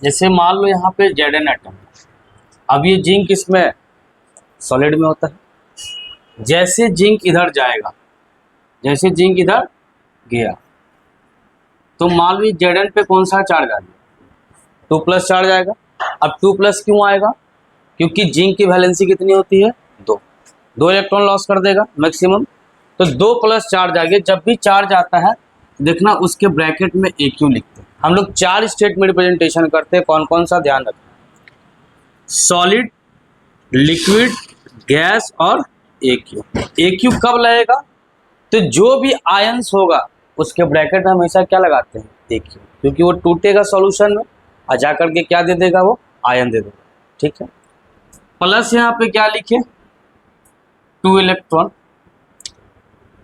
जैसे मान लो यहाँ पे Zn एटम, अब ये जिंक इसमें सॉलिड में होता है। जैसे जिंक इधर जाएगा, जैसे जिंक इधर गया तो मान लो Zn पे कौन सा चार्ज आ गया, 2+ चार्ज आएगा। अब 2+ क्यों आएगा, क्योंकि जिंक की वैलेंसी कितनी होती है, 2 इलेक्ट्रॉन लॉस कर देगा मैक्सिमम, तो 2+ चार्ज आ गया। जब भी चार्ज आता है देखना उसके ब्रैकेट में AQ लिखते हैं। हम लोग 4 स्टेट में रिप्रेजेंटेशन करते हैं, कौन कौन सा ध्यान रखना, सॉलिड, लिक्विड, गैस और AQ कब लगेगा, तो जो भी आयंस होगा उसके ब्रैकेट में हमेशा क्या लगाते हैं, AQ, क्योंकि वो टूटेगा सॉल्यूशन में और जा करके क्या दे देगा, वो आयन दे देगा। ठीक है, प्लस यहाँ पे क्या लिखे, 2 इलेक्ट्रॉन।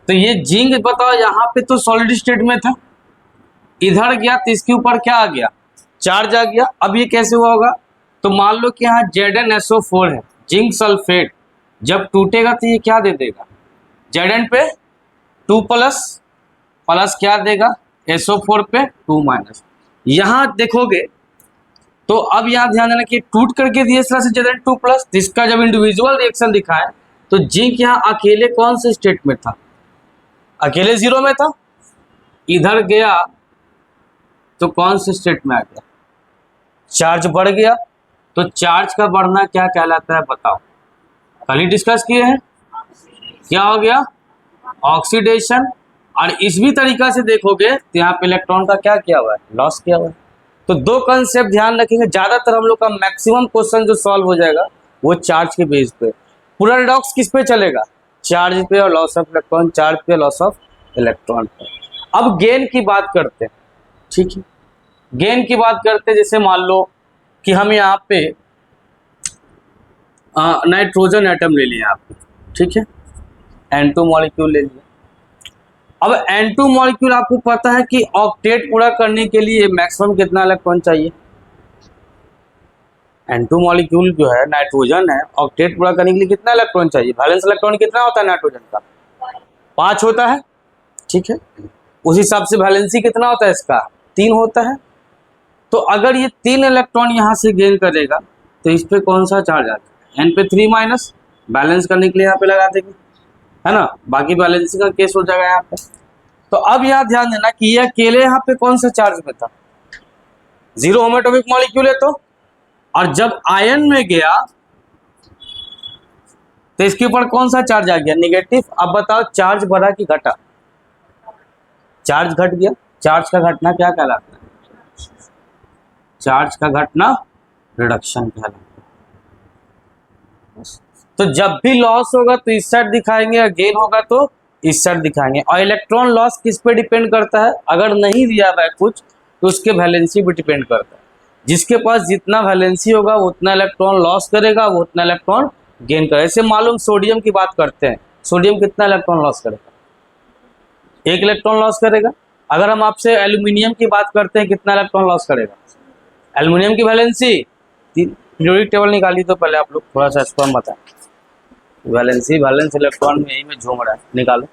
तो ये जिंक बताओ यहाँ पे तो सॉलिड स्टेट में था, इधर गया तो इसके ऊपर क्या आ गया, चार्ज आ गया। अब ये कैसे हुआ होगा, तो मान लो कि यहाँ ZnSO4 है, जिंक सल्फेट, जब टूटेगा तो ये क्या दे देगा, Zn पे 2+ प्लस क्या देगा, SO4 पे 2-। यहाँ देखोगे तो अब यहाँ ध्यान देना कि टूट करके दिए इस तरह से Zn 2+, इसका जब इंडिविजुअल रिएक्शन दिखाए तो जिंक यहाँ अकेले कौन से स्टेट में था, अकेले 0 में था, इधर गया तो कौन से स्टेट में आ गया, चार्ज बढ़ गया। तो चार्ज का बढ़ना क्या कहलाता है बताओ, कल ही डिस्कस किए हैं, क्या हो गया, ऑक्सीडेशन। और इस भी तरीका से देखोगे तो यहाँ पे इलेक्ट्रॉन का क्या किया हुआ है, लॉस किया हुआ है। तो 2 कंसेप्ट ध्यान रखेंगे, ज्यादातर हम लोग का मैक्सिमम क्वेश्चन जो सॉल्व हो जाएगा वो चार्ज के बेस पे। पूरा रिडॉक्स किस पे चलेगा, चार्ज पे और लॉस ऑफ इलेक्ट्रॉन, चार्ज पे लॉस ऑफ इलेक्ट्रॉन पे। अब गेन की बात करते हैं, ठीक है, गेन की बात करते हैं। जैसे मान लो कि हम यहाँ पे नाइट्रोजन एटम ले लिया आप, ठीक है, N2 मॉलिक्यूल ले लिया। अब N2 मॉलिक्यूल आपको पता है कि ऑक्टेट पूरा करने के लिए मैक्सिमम कितना इलेक्ट्रॉन चाहिए, N2 मॉलिक्यूल जो है नाइट्रोजन है, ऑक्टेट पूरा करने के लिए कितना इलेक्ट्रॉन चाहिए, बैलेंस इलेक्ट्रॉन कितना होता है नाइट्रोजन का, 5 होता है, ठीक है। उस हिसाब से वैलेंसी कितना होता है इसका, 3 होता है। तो अगर ये 3 इलेक्ट्रॉन यहाँ से गेन करेगा तो इस पे कौन सा चार्ज आता है, N पे 3-, बैलेंस करने के लिए यहाँ पे लगा देंगे, है ना, बाकी बैलेंसिंग का केस हो जाएगा यहाँ पे। तो अब यहाँ ध्यान देना कि ये अकेले यहाँ पे कौन सा चार्ज में था, 0 होमोटोमिक मॉलिक्यूल है तो, और जब आयन में गया तो इसके ऊपर कौन सा चार्ज आ गया, नेगेटिव। अब बताओ चार्ज बढ़ा कि घटा, चार्ज घट गया। चार्ज का घटना क्या कहलाता है, चार्ज का घटना रिडक्शन कहलाता है। तो जब भी लॉस होगा तो इस साइड दिखाएंगे, और गेन होगा तो इस साइड दिखाएंगे। और इलेक्ट्रॉन लॉस किस पे डिपेंड करता है, अगर नहीं दिया हुआ है कुछ तो उसके वैलेंसी पे डिपेंड करता है। जिसके पास जितना वैलेंसी होगा वो उतना इलेक्ट्रॉन लॉस करेगा, वो उतना इलेक्ट्रॉन गेन करेगा। ऐसे मालूम सोडियम की बात करते हैं, सोडियम कितना इलेक्ट्रॉन लॉस करेगा, 1 इलेक्ट्रॉन लॉस करेगा। अगर हम आपसे एल्यूमिनियम की बात करते हैं कितना इलेक्ट्रॉन लॉस करेगा, एल्यूमिनियम की वैलेंसी, पीरियोडिक टेबल निकाली तो पहले आप लोग थोड़ा सा इसको हम बताएं, वैलेंसी वैलेंस इलेक्ट्रॉन में यही में झूम रहा है, निकालो।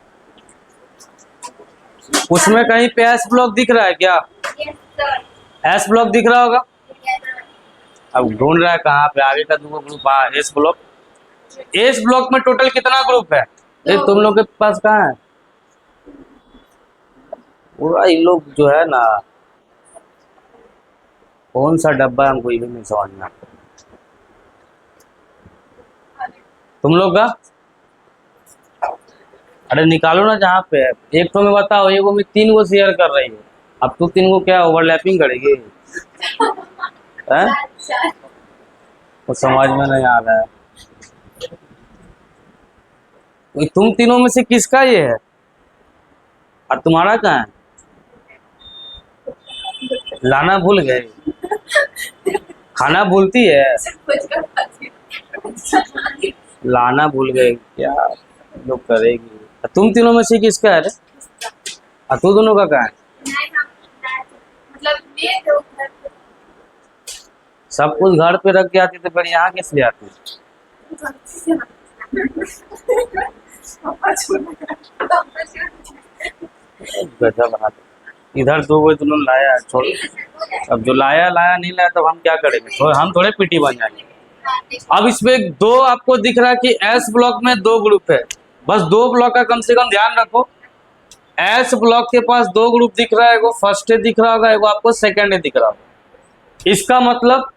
उसमें कहीं पे एस ब्लॉक दिख रहा है क्या, एस ब्लॉक दिख रहा होगा, अब ढूंढ रहा है कहाँ पे, आगे का 2 ग्रुप, हाँ एस ब्लॉक। एस ब्लॉक में टोटल कितना ग्रुप है, तुम लोग के पास कहाँ है, पूरा इन लोग जो है ना, कौन सा डब्बा हमको ये भी नहीं समझ में आता तुम लोग का। अरे निकालो ना जहाँ पे है, एक तो में बताओ, एक में 3 को शेयर कर रही है, अब तू 3 को क्या ओवरलैपिंग करेगी तो समझ में नहीं आ रहा है। तुम तीनों में से किसका ये है और तुम्हारा कहाँ है, लाना भूल गए, खाना भूलती है, लाना भूल गए, क्या लोग करेगी। तुम तीनों में से किसका है, और तू दोनों का कहाँ है, सब कुछ घर पे रख के आती तो फिर यहाँ किस लिए आती, गजब बनाते। इधर दो वो दोनों लाया है, छोड़। अब जो लाया नहीं लाया तब हम क्या करेंगे, हम थोड़े पीटी बन जाएंगे। अब इसमें दो आपको दिख रहा है कि एस ब्लॉक में दो ग्रुप है, बस दो ब्लॉक का कम से कम ध्यान रखो। एस ब्लॉक के पास दो ग्रुप दिख रहा है, एगो फर्स्ट दिख रहा होगा, एगो आपको सेकेंड दिख रहा होगा। इसका मतलब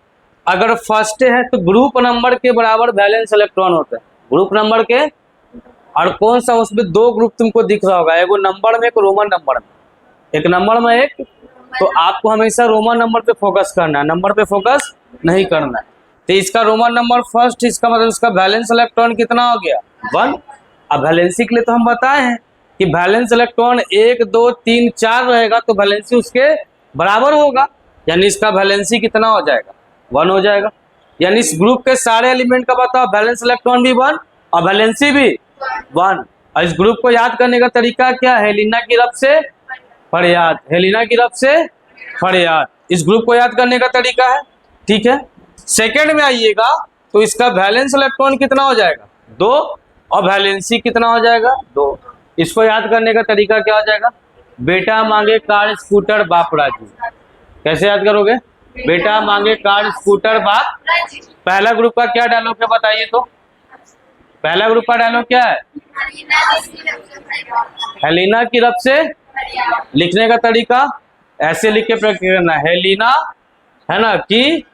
अगर फर्स्ट है तो ग्रुप नंबर के बराबर वैलेंस इलेक्ट्रॉन होता है, ग्रुप नंबर के। और कौन सा, उसमें दो ग्रुप तुमको दिख रहा होगा, एगो नंबर में एक रोमन नंबर में, एक नंबर में एक। तो आपको हमेशा रोमन नंबर पे फोकस करना है, नंबर पे फोकस नहीं करना है। तो इसका रोमन नंबर फर्स्ट, इसका मतलब इसका वैलेंस इलेक्ट्रॉन कितना हो गया, 1। अब वैलेंसी के लिए तो हम बताए हैं कि वैलेंस इलेक्ट्रॉन 1 2 3 4 रहेगा तो वैलेंसी उसके बराबर होगा, यानी इसका वैलेंसी कितना हो जाएगा, 1 हो जाएगा। यानी इस ग्रुप के सारे एलिमेंट का बताओ, वैलेंस इलेक्ट्रॉन भी 1 और वैलेंसी भी 1। और इस ग्रुप को याद करने का तरीका क्या है, हेलिना की रफ से फरियाद, हेलिना की रफ से फरियाद, इस ग्रुप को याद करने का तरीका है। ठीक है, सेकेंड में आइएगा तो इसका वैलेंस इलेक्ट्रॉन कितना हो जाएगा, 2, और वैलेंसी कितना हो जाएगा, 2। इसको याद करने का तरीका क्या हो जाएगा, बेटा मांगे कार स्कूटर बाप राजू। कैसे याद करोगे, बेटा मांगे कार स्कूटर बाप। पहला ग्रुप का क्या डायलॉग है बताइए तो, पहला ग्रुप का डायलॉग क्या है, हेलिना की रफ से। लिखने का तरीका ऐसे लिख के प्रयोग करना, हेलिना है ना की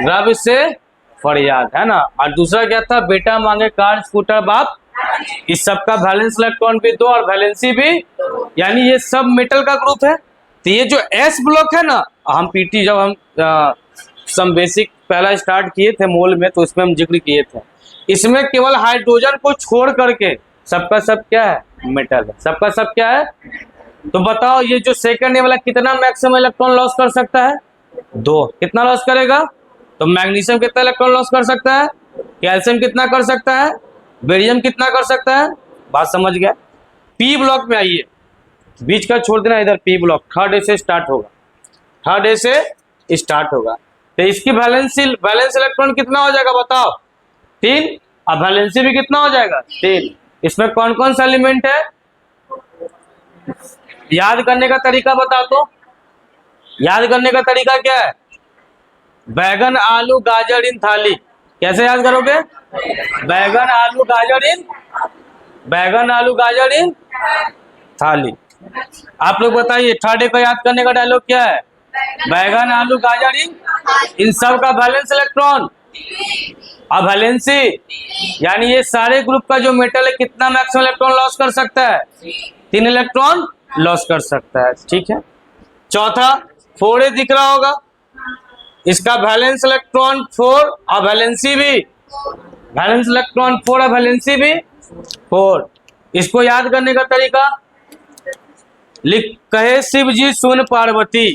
रब से फरियाद, है ना। और दूसरा क्या था, बेटा मांगे कार स्कूटर बाप। इस सब का वैलेंस इलेक्ट्रॉन भी 2 और वैलेंसी भी, यानी ये सब मेटल का ग्रुप है। तो ये जो एस ब्लॉक है ना, हम पीटी जब हम सम बेसिक पहला स्टार्ट किए थे मोल में, तो इसमें हम जिक्र किए थे, इसमें केवल हाइड्रोजन को छोड़ करके सबका सब क्या है, मेटल है, सबका सब क्या है। तो बताओ ये जो सेकंड वाला कितना मैक्सिमम इलेक्ट्रॉन लॉस कर सकता है, 2। कितना लॉस करेगा, तो मैग्नीशियम कितना इलेक्ट्रॉन लॉस कर सकता है, कैल्शियम कितना कर सकता है, बेरियम कितना कर सकता है, बात समझ गया। पी ब्लॉक में आइए, बीच का छोड़ देना, इधर पी ब्लॉक थर्ड ए से स्टार्ट होगा, थर्ड ए से स्टार्ट होगा। तो इसकी वैलेंस इलेक्ट्रॉन कितना हो जाएगा बताओ, 3, और वैलेंसी भी कितना हो जाएगा, 3। इसमें कौन कौन सा एलिमेंट है, याद करने का तरीका बताओ तो, याद करने का तरीका क्या है, बैगन आलू गाजर इन थाली। कैसे याद करोगे, बैगन आलू गाजर इन, बैगन आलू गाजर इन थाली। आप लोग बताइए थर्ड ए को याद करने का डायलॉग क्या है, बैगन आलू गाजर इन सब का वैलेंस इलेक्ट्रॉन और वैलेंसी, यानी ये सारे ग्रुप का जो मेटल है कितना मैक्सिमम इलेक्ट्रॉन लॉस कर सकता है, 3 इलेक्ट्रॉन लॉस कर सकता है। ठीक है, चौथा 4a दिख रहा होगा, इसका वैलेंस इलेक्ट्रॉन 4 और वैलेंसी भी, वैलेंस इलेक्ट्रॉन 4 और वैलेंसी भी 4। इसको याद करने का तरीका, लिख, कहे शिव जी सुन पार्वती।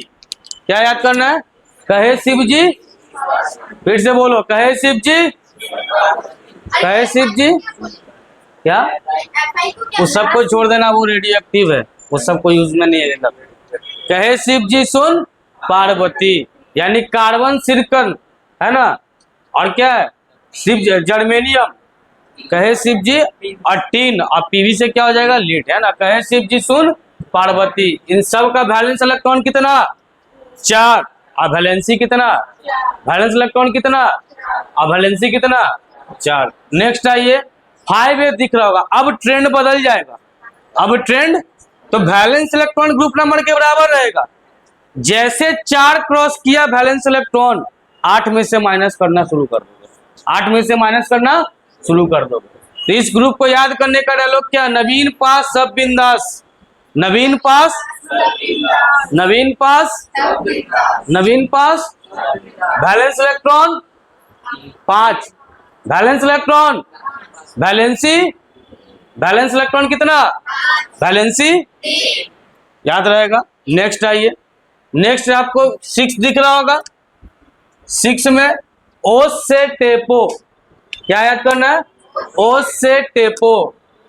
क्या याद करना है, कहे शिव जी, फिर से बोलो, कहे शिव जी, कहे शिव जी, क्या, उस सबको छोड़ देना, वो रेडियो एक्टिव है, वो सबको यूज में नहीं है। कहे शिव जी सुन पार्वती, यानी कार्बन सिरकन है ना, और क्या है, शिव जर्मेनियम, कहे शिव जी, और टीन, और पीवी से क्या हो जाएगा, लीड, है ना। कहे शिव जी सुन पार्वती, इन सब का वैलेंस इलेक्ट्रॉन कितना, 4, और वैलेंसी कितना, वैलेंस इलेक्ट्रॉन कितना और वैलेंसी कितना, 4। नेक्स्ट आइए, 5a दिख रहा होगा, अब ट्रेंड बदल जाएगा, अब ट्रेंड तो वैलेंस इलेक्ट्रॉन ग्रुप नंबर के बराबर रहेगा। जैसे 4 क्रॉस किया वैलेंस इलेक्ट्रॉन, 8 में से माइनस करना शुरू कर दोगे, 8 में से माइनस करना शुरू कर दोगे। तो इस ग्रुप को याद करने का डायलॉग क्या, नवीन पास सब बिंदास, नवीन पास, नवीन पास, नवीन पास, valence electron 5, valence electron, valency, valence electron कितना, वैलेंसी, याद रहेगा। नेक्स्ट आइए, नेक्स्ट आपको 6 दिख रहा होगा, 6 में ओस से टेपो, क्या याद करना है, ओस से टेपो।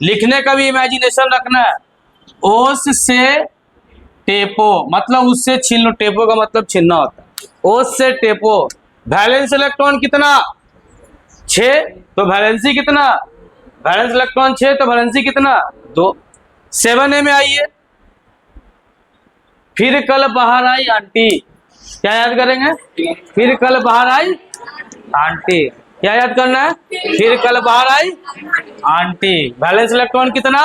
लिखने का भी इमेजिनेशन रखना है, ओस से टेपो मतलब उससे छीन लो, टेपो का मतलब छीनना होता है, ओस से टेपो। वैलेंस इलेक्ट्रॉन कितना, 6, तो वैलेंसी कितना, वैलेंस इलेक्ट्रॉन 6 तो वैलेंसी कितना, 2। 7a में आइए, फिर कल बाहर आई आंटी, क्या याद करेंगे? फिर कल बाहर आई आंटी, क्या याद करना है? फिर कल बाहर आई आंटी। बैलेंस इलेक्ट्रॉन कितना?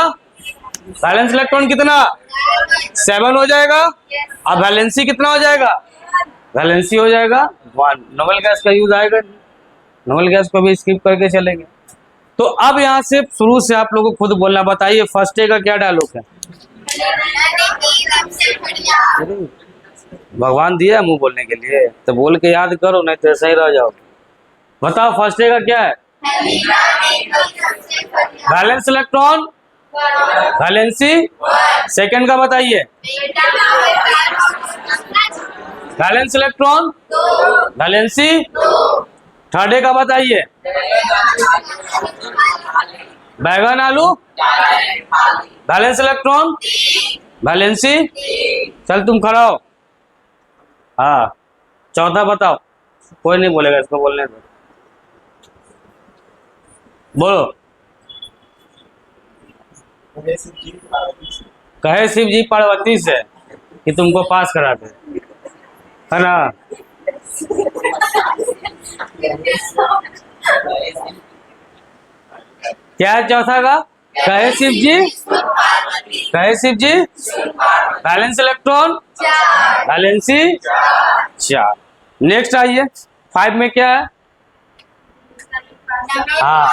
बैलेंस इलेक्ट्रॉन कितना? 7 हो जाएगा। अब वैलेंसी कितना हो जाएगा? वैलेंसी हो जाएगा 1। नोबल गैस का यूज आएगा, नोबल गैस को भी स्किप करके चलेंगे। तो अब यहाँ से शुरू से आप लोगों को खुद बोलना, बताइए फर्स्ट डे का क्या डायलॉग है? भगवान दिया मुंह बोलने के लिए, तो बोल के याद करो, नहीं तो सही रह जाओ। बताओ फर्स्ट डे का क्या है? Balance electron, valency. सेकंड का बताइए? Balance electron, valency. Third day का बताइए? बैगन आलू, बैलेंस इलेक्ट्रॉन, वैलेंसी। चल तुम खड़ा हो। हाँ, चौथा बताओ। कोई नहीं बोलेगा, इसको बोलने दो। बोलो। कहे शिव जी पार्वती से कि तुमको पास करा दे, है ना? क्या है चौथा का? कहे शिव जी, कहे शिव जी बैलेंस इलेक्ट्रॉन, बैलेंसी 4। नेक्स्ट आइए, 5 में क्या है? हाँ,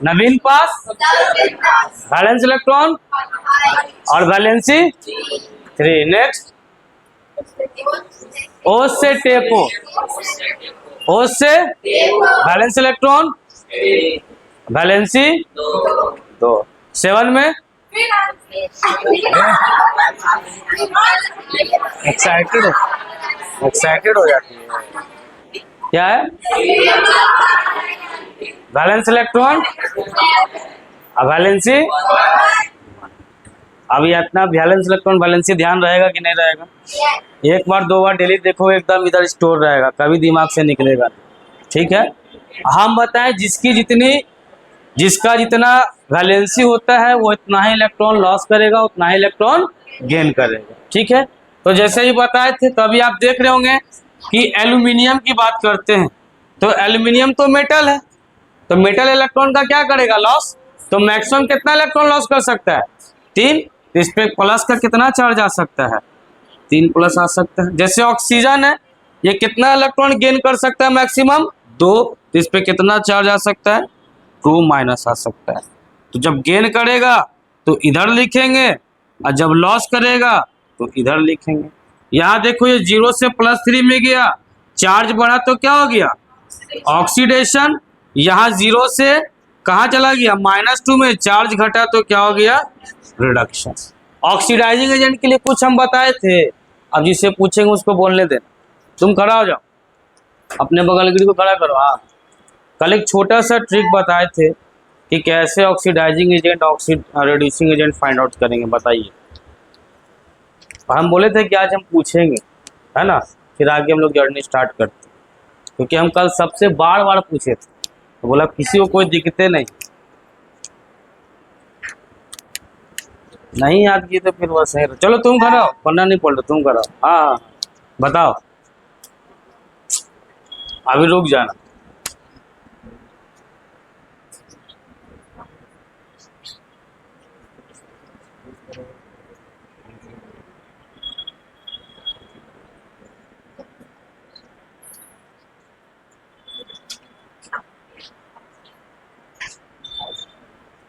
नवीन पास, बैलेंस इलेक्ट्रॉन और वैलेंसी 3। नेक्स्ट, ओ से टेपो, ओ से बैलेंस इलेक्ट्रॉन, वैलेंसी 2। 7 में एक्साइटेड हो जाती है। क्या है? Balance electron, valency. अभी इतना बैलेंस इलेक्ट्रॉन वैलेंसी ध्यान रहेगा कि नहीं रहेगा? एक बार 2 बार डेली देखो, एकदम इधर स्टोर रहेगा, कभी दिमाग से निकलेगा। ठीक है, हम बताएं जिसका जितना वैलेंसी होता है वो इतना ही इलेक्ट्रॉन लॉस करेगा, उतना ही इलेक्ट्रॉन गेन करेगा। ठीक है, तो जैसे ही बताए थे, तो अभी आप देख रहे होंगे कि एल्यूमिनियम की बात करते हैं, तो एल्यूमिनियम तो मेटल है, तो मेटल इलेक्ट्रॉन का क्या करेगा? लॉस। तो मैक्सिमम कितना इलेक्ट्रॉन लॉस कर सकता है? 3। इस पे प्लस का कितना चार्ज आ सकता है? 3 प्लस आ सकता है। जैसे ऑक्सीजन है, ये कितना इलेक्ट्रॉन गेन कर सकता है? मैक्सिमम 2। तो इस पे कितना चार्ज आ सकता है? 2 माइनस आ सकता है। तो जब गेन करेगा तो इधर लिखेंगे, और जब लॉस करेगा तो इधर लिखेंगे। यहाँ देखो, ये 0 से +3 में गया, चार्ज बढ़ा तो क्या हो गया? ऑक्सीडेशन। यहाँ 0 से कहाँ चला गया? -2 में, चार्ज घटा तो क्या हो गया? रिडक्शन। ऑक्सीडाइजिंग एजेंट के लिए कुछ हम बताए थे, अब जिससे पूछेंगे उसको बोलने देना। तुम खड़ा हो जाओ, अपने बगल गिरी को खड़ा करो। हाँ, कल एक छोटा सा ट्रिक बताए थे कि कैसे oxidising agent, reducing agent find out करेंगे, बताइए। हम बोले थे कि आज हम पूछेंगे, है ना? फिर आगे हम लोग जर्नी स्टार्ट करते, क्योंकि हम कल सबसे बार बार पूछे थे, तो बोला किसी को कोई दिक्कतें नहीं याद की, तो फिर वो सही। चलो तुम खड़ा हो, पन्ना नहीं पढ़ लो, तुम खड़ा हो। हाँ, बताओ। अभी रुक जाना।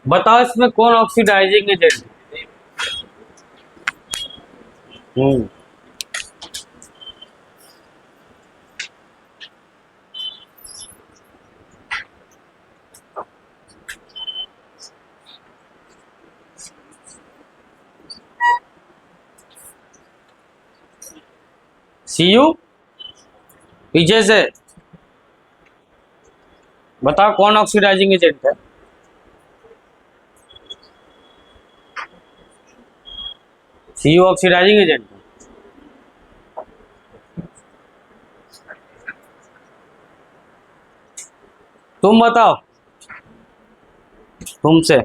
बताओ इसमें कौन ऑक्सीडाइजिंग एजेंट? Cu, पीछे से बताओ कौन ऑक्सीडाइजिंग एजेंट है? Cu ऑक्सीडाइजिंग एजेंट है। तुम बताओ, तुमसे।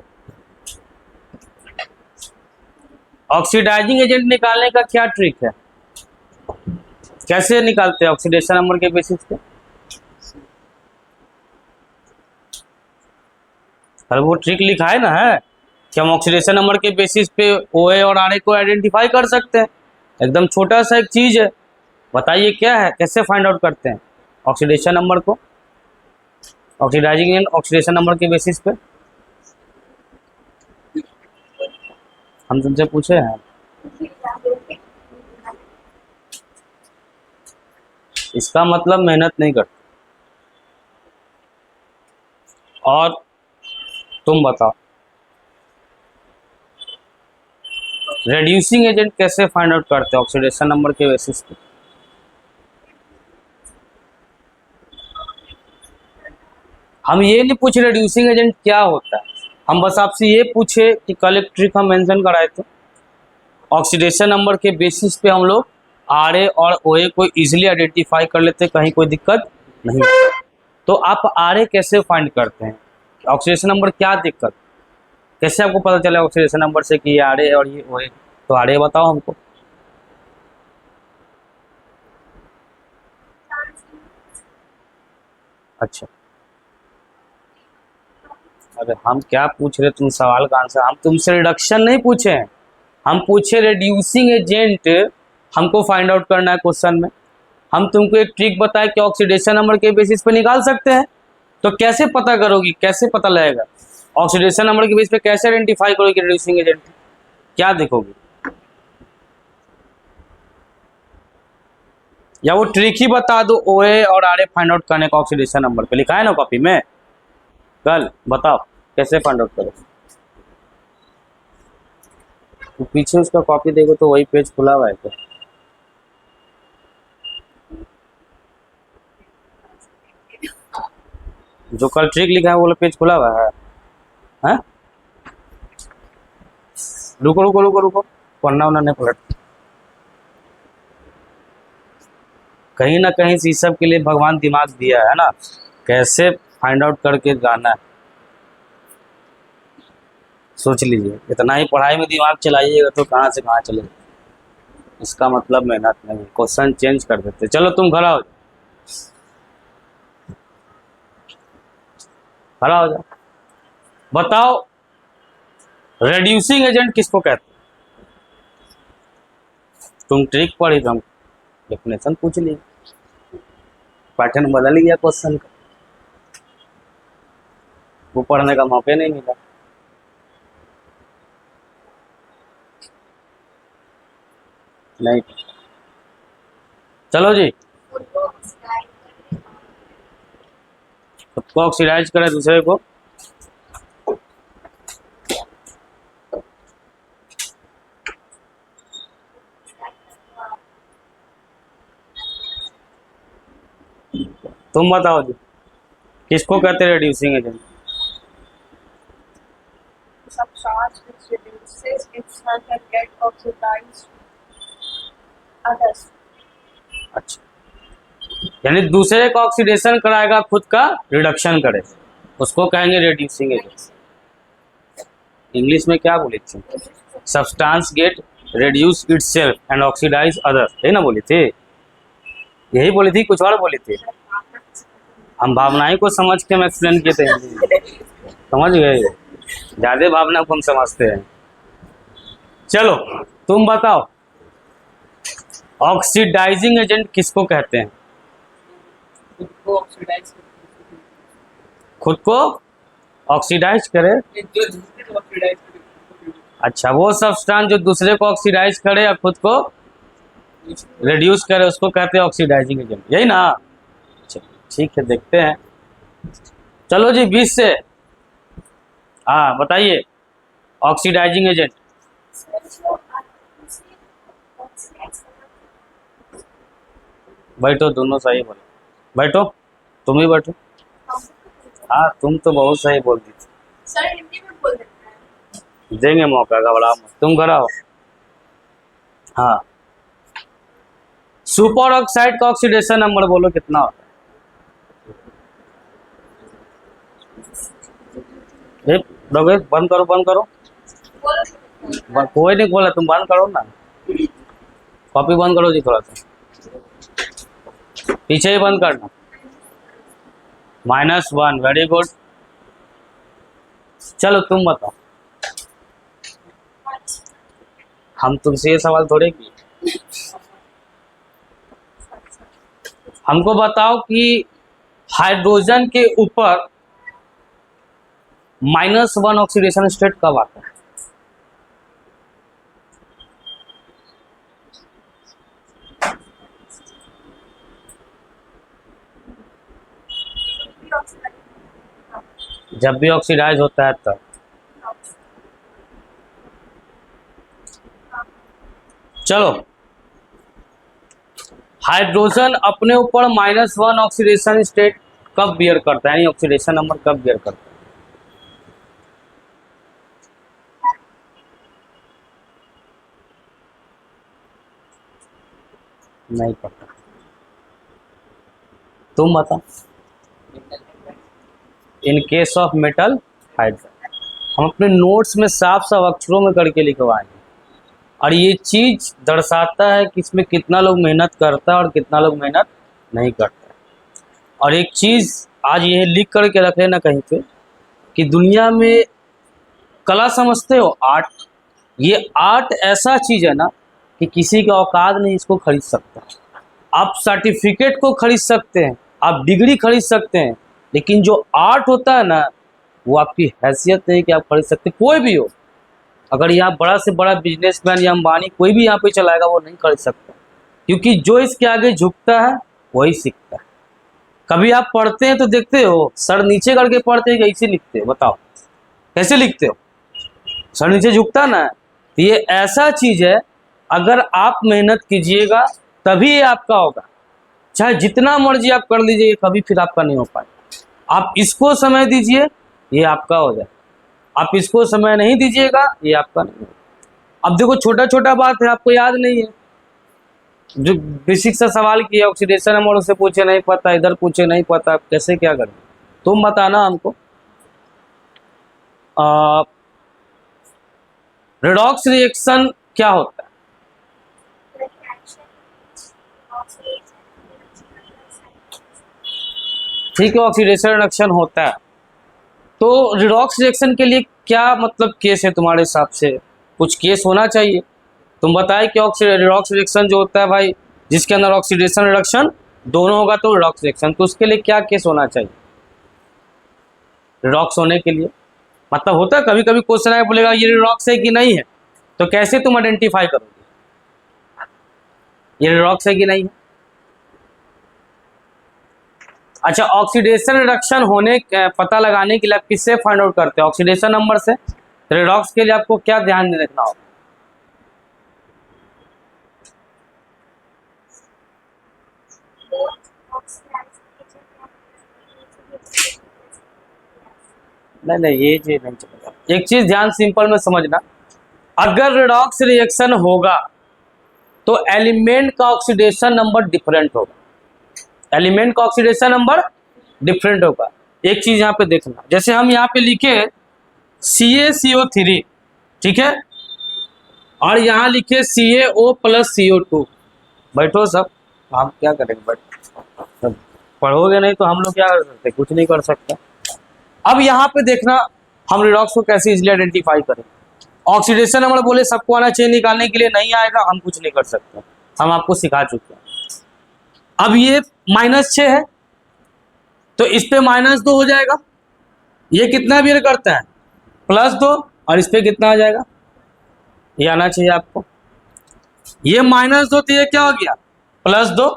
ऑक्सीडाइजिंग एजेंट निकालने का क्या ट्रिक है, कैसे निकालते हैं ऑक्सीडेशन नंबर के बेसिस पे? अरे वो ट्रिक लिखा है ना, है कि हम ऑक्सीडेशन नंबर के बेसिस पे OA और RA को आइडेंटिफाई कर सकते हैं। एकदम छोटा सा एक चीज है, बताइए क्या है, कैसे फाइंड आउट करते हैं ऑक्सीडेशन नंबर को, ऑक्सीडाइजिंग एजेंट ऑक्सीडेशन नंबर के बेसिस पे? हम तुमसे पूछे हैं, इसका मतलब मेहनत नहीं करते। और तुम बताओ रेड्यूसिंग एजेंट कैसे फाइंड आउट करते हैं ऑक्सीडेशन नंबर के बेसिस पे? हम ये नहीं पूछे रेड्यूसिंग एजेंट क्या होता है, हम बस आपसे ये पूछे कि कल एक ट्रिक हम मेंशन कराए थे, ऑक्सीडेशन नंबर के बेसिस पे हम लोग RA और OA को इजीली आइडेंटिफाई कर लेते, कहीं कोई दिक्कत नहीं। तो आप RA कैसे फाइंड करते हैं, ऑक्सीडेशन नंबर क्या दिक्कत, कैसे आपको पता चला ऑक्सीडेशन नंबर से कि ये RA और ये OA? तो RA बताओ हमको। अच्छा, अरे हम क्या पूछ रहे, तुम सवाल का आंसर, हम तुमसे रिडक्शन नहीं पूछे हैं, हम पूछे रेड्यूसिंग एजेंट हमको फाइंड आउट करना है क्वेश्चन में। हम तुमको एक ट्रिक बताए कि ऑक्सीडेशन नंबर के बेसिस पे निकाल सकते हैं, तो कैसे पता करोगी, कैसे पता लगेगा ऑक्सीडेशन नंबर के बेसिस पे, कैसे आइडेंटिफाई करोगी रेड्यूसिंग एजेंट, क्या देखोगी? या वो ट्रिक ही बता दो OA और RA फाइंड आउट करने का ऑक्सीडेशन नंबर पे, लिखा है ना कॉपी में, कल बताओ कैसे फाइंड आउट करो। तो पीछे उसका कॉपी देखो तो वही पेज खुला हुआ है क्या? जो कल ट्रिक लिखा है वो वाला पेज खुला हुआ है? हैं? रुको रुको रुको रुको, पढ़ना वरना नहीं पलट, कहीं ना कहीं से इस सब के लिए भगवान दिमाग दिया है ना, कैसे फाइंड आउट करके जाना है, सोच लीजिए। इतना ही पढ़ाई में दिमाग चलाइएगा तो कहाँ से कहाँ चलेगा, इसका मतलब मेहनत नहीं, क्वेश्चन चेंज कर देते। चलो तुम खड़ा हो जाओ, खड़ा हो जाओ, बताओ रेड्यूसिंग एजेंट किसको कहते हैं? तुम ट्रिक पढ़ी तो हम डेफिनेशन पूछ ली, पैटर्न बदल गया क्वेश्चन का, वो पढ़ने का मौका नहीं मिला। नहीं, चलो जी, खुद को ऑक्सीडाइज करे दूसरे को, तुम बताओ जी किसको कहते हैं reducing agent? Substance which reduces its and can get oxidized others. अच्छा, यानी दूसरे का ऑक्सीडेशन कराएगा, खुद का रिडक्शन करेगा, उसको कहेंगे रेड्यूसिंग एजेंट। इंग्लिश में क्या बोली थी? Substance get reduce itself and oxidise other, यही ना बोली थी? यही बोली थी, कुछ और बोली थी? हम भावनाएं को समझ के हम एक्सप्लेन किए थे, समझ गए, ज्यादा भावना को हम समझते हैं। चलो तुम बताओ ऑक्सीडाइजिंग एजेंट किसको कहते हैं? खुद को ऑक्सीडाइज खुद को ऑक्सीडाइज करे, जो दूसरे को ऑक्सीडाइज करे। अच्छा, वो सब्सटेंस जो दूसरे को ऑक्सीडाइज करे या खुद को रिड्यूस करे उसको कहते हैं ऑक्सीडाइजिंग एजेंट, यही ना? ठीक है, देखते हैं। चलो जी 20 से, हाँ बताइए ऑक्सीडाइजिंग एजेंट। बैठो, दोनों सही बोले, बैठो, तुम ही बैठो। हाँ तुम तो बहुत सही बोलती थी। सर हिंदी में बोल देते हैं, देंगे मौका, घबरा मत, तुम खड़ा हो। हाँ, सुपर ऑक्साइड का ऑक्सीडेशन नंबर बोलो कितना होता है? बंद करो, बंद करो, कोई नहीं बोला, तुम बंद करो ना, कॉपी बंद करो जी, थोड़ा सा पीछे ही बंद करना। -1, वेरी गुड। चलो तुम बताओ, हम तुमसे ये सवाल थोड़े किए। हमको बताओ कि हाइड्रोजन के ऊपर -1 ऑक्सीडेशन स्टेट कब आता है? जब भी ऑक्सीडाइज होता है तब। चलो, हाइड्रोजन अपने ऊपर -1 ऑक्सीडेशन स्टेट कब बियर करता है, यानी ऑक्सीडेशन नंबर कब बियर करता है? नहीं पता, तुम बता। In case of metal hydride, हम अपने नोट्स में साफ साफ अक्षरों में करके लिखवाएंगे, और ये चीज दर्शाता है कि इसमें कितना लोग मेहनत करता है और कितना लोग मेहनत नहीं करता है। और एक चीज आज ये लिख करके रख लेना कहीं पे कि दुनिया में कला समझते हो, आर्ट, ये आर्ट ऐसा चीज है ना कि किसी का औकात नहीं इसको खरीद सकता। आप सर्टिफिकेट को खरीद सकते हैं, आप डिग्री खरीद सकते हैं, लेकिन जो आर्ट होता है ना, वो आपकी हैसियत नहीं कि आप खरीद सकते। कोई भी हो, अगर यहाँ बड़ा से बड़ा बिजनेसमैन या अंबानी कोई भी यहाँ पे चलाएगा, वो नहीं खरीद सकता, क्योंकि जो इसके आगे झुकता है वही सीखता है। कभी आप पढ़ते हैं तो देखते हो सर नीचे करके पढ़ते हैं, कैसे लिखते हो? बताओ कैसे लिखते हो? सर नीचे झुकता ना। तो ये ऐसा चीज है, अगर आप मेहनत कीजिएगा तभी ये आपका होगा। चाहे जितना मर्जी आप कर लीजिए, कभी फिर आपका नहीं हो पाएगा। आप इसको समय दीजिए, ये आपका हो जाए। आप इसको समय नहीं दीजिएगा, ये आपका नहीं होगा। अब देखो, छोटा छोटा बात है, आपको याद नहीं है, जो बेसिक सा सवाल किया ऑक्सीडेशन नंबर, उससे पूछे नहीं पता, इधर पूछे नहीं पता, कैसे क्या करें? तुम बताना हमको। रेडॉक्स रिएक्शन क्या होता है? ठीक है, ऑक्सीडेशन रिडक्शन होता है। तो रिडॉक्स रिएक्शन के लिए क्या मतलब केस है तुम्हारे हिसाब से? कुछ केस होना चाहिए। तुम बताए कि रिडॉक्स रिएक्शन जो होता है भाई, जिसके अंदर ऑक्सीडेशन रिडक्शन दोनों होगा तो रिडॉक्स रिएक्शन, तो उसके लिए क्या केस होना चाहिए रिडॉक्स होने के लिए? मतलब होता है कभी कभी क्वेश्चन आया, बोलेगा ये रिडॉक्स है कि नहीं है, तो कैसे तुम आइडेंटिफाई करोगे ये रिडॉक्स है कि नहीं है? अच्छा, ऑक्सीडेशन रिडक्शन होने पता लगाने के लिए आप किससे फाइंड आउट करते हैं? ऑक्सीडेशन नंबर से। रिडॉक्स के लिए आपको क्या ध्यान में रखना होगा? नहीं, ये चीज नहीं चलेगा। एक चीज ध्यान सिंपल में समझना, अगर रिडॉक्स रिएक्शन होगा तो एलिमेंट का ऑक्सीडेशन नंबर डिफरेंट होगा। एलिमेंट का ऑक्सीडेशन नंबर डिफरेंट होगा। एक चीज यहाँ पे देखना, जैसे हम यहाँ पे लिखे CaCO3, ठीक है, और यहाँ लिखे CaO + CO2। बैठो सब, हम क्या करेंगे? बैठो, पढ़ोगे नहीं तो हम लोग क्या कर सकते? कुछ नहीं कर सकते। अब यहाँ पे देखना, हम रिडॉक्स को कैसे इजिली आइडेंटिफाई करें। ऑक्सीडेशन नंबर बोले सबको आना चाहिए, निकालने के लिए नहीं आएगा, हम कुछ नहीं कर सकते, हम आपको सिखा चुके हैं। अब ये -6 है, तो इस पे -2 हो जाएगा। ये कितना बियर करता है? +2, और इस पे कितना आ जाएगा? ये आना चाहिए आपको। ये -2 तो ये क्या हो गया? +2।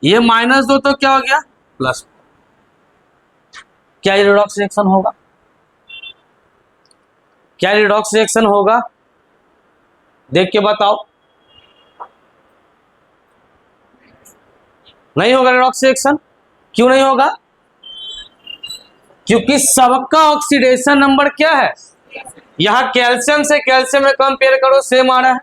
ये -2 तो क्या हो गया? +2। क्या ये रिडॉक्स रिएक्शन होगा? क्या रिडॉक्स रिएक्शन होगा? देख के बताओ। नहीं होगा रिडॉक्स रिएक्शन। क्यों नहीं होगा? क्योंकि सबका ऑक्सीडेशन नंबर क्या है? यहां कैल्शियम से कैल्शियम में कंपेयर करो, सेम आ रहा है।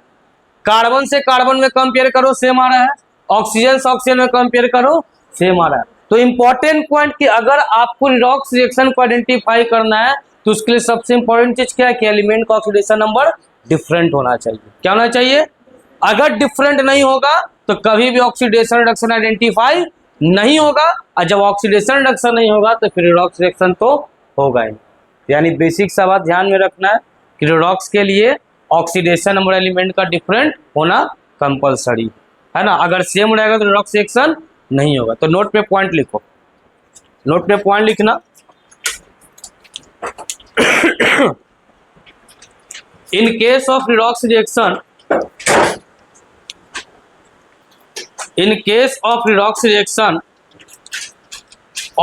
कार्बन से कार्बन में कंपेयर करो, सेम आ रहा है। ऑक्सीजन से ऑक्सीजन में कंपेयर करो, सेम आ रहा है। तो इंपॉर्टेंट पॉइंट कि अगर आपको रिडॉक्स रिएक्शन को आइडेंटिफाई करना है तो उसके लिए सबसे इंपॉर्टेंट चीज क्या है कि एलिमेंट का ऑक्सीडेशन नंबर डिफरेंट होना चाहिए। क्या होना चाहिए? अगर डिफरेंट नहीं होगा तो कभी भी ऑक्सीडेशन रिडक्शन आइडेंटिफाई नहीं होगा, और जब ऑक्सीडेशन रिडक्शन नहीं होगा तो फिर रिडॉक्स रिएक्शन तो होगा ही। यानी बेसिक सा बात ध्यान में रखना है कि रिडॉक्स के लिए ऑक्सीडेशन नंबर एलिमेंट का डिफरेंट होना कंपलसरी है ना। अगर सेम रहेगा तो रिडॉक्स रिएक्शन नहीं होगा। तो नोट पे पॉइंट लिखो, नोट पे पॉइंट लिखना। In case of redox reaction, in case of redox reaction,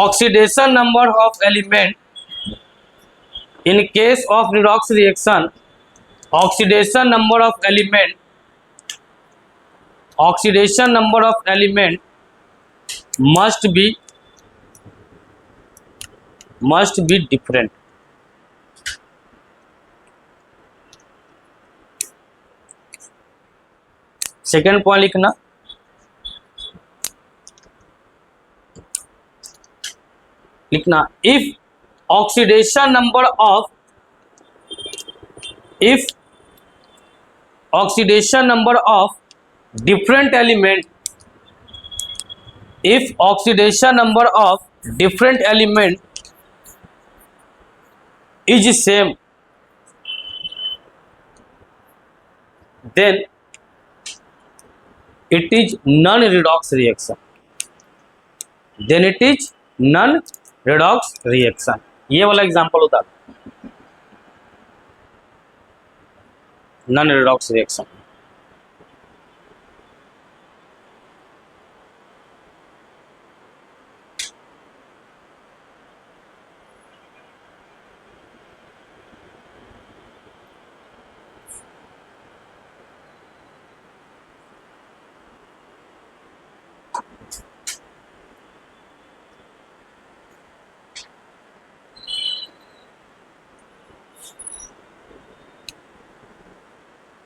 oxidation number of element, in case of redox reaction, oxidation number of element, oxidation number of element must be different. Second point लिखना, if oxidation number of different element, if oxidation number of different element is same, then it is non-redox reaction. Then it is non-redox reaction. ये वाला example होता है non-redox reaction.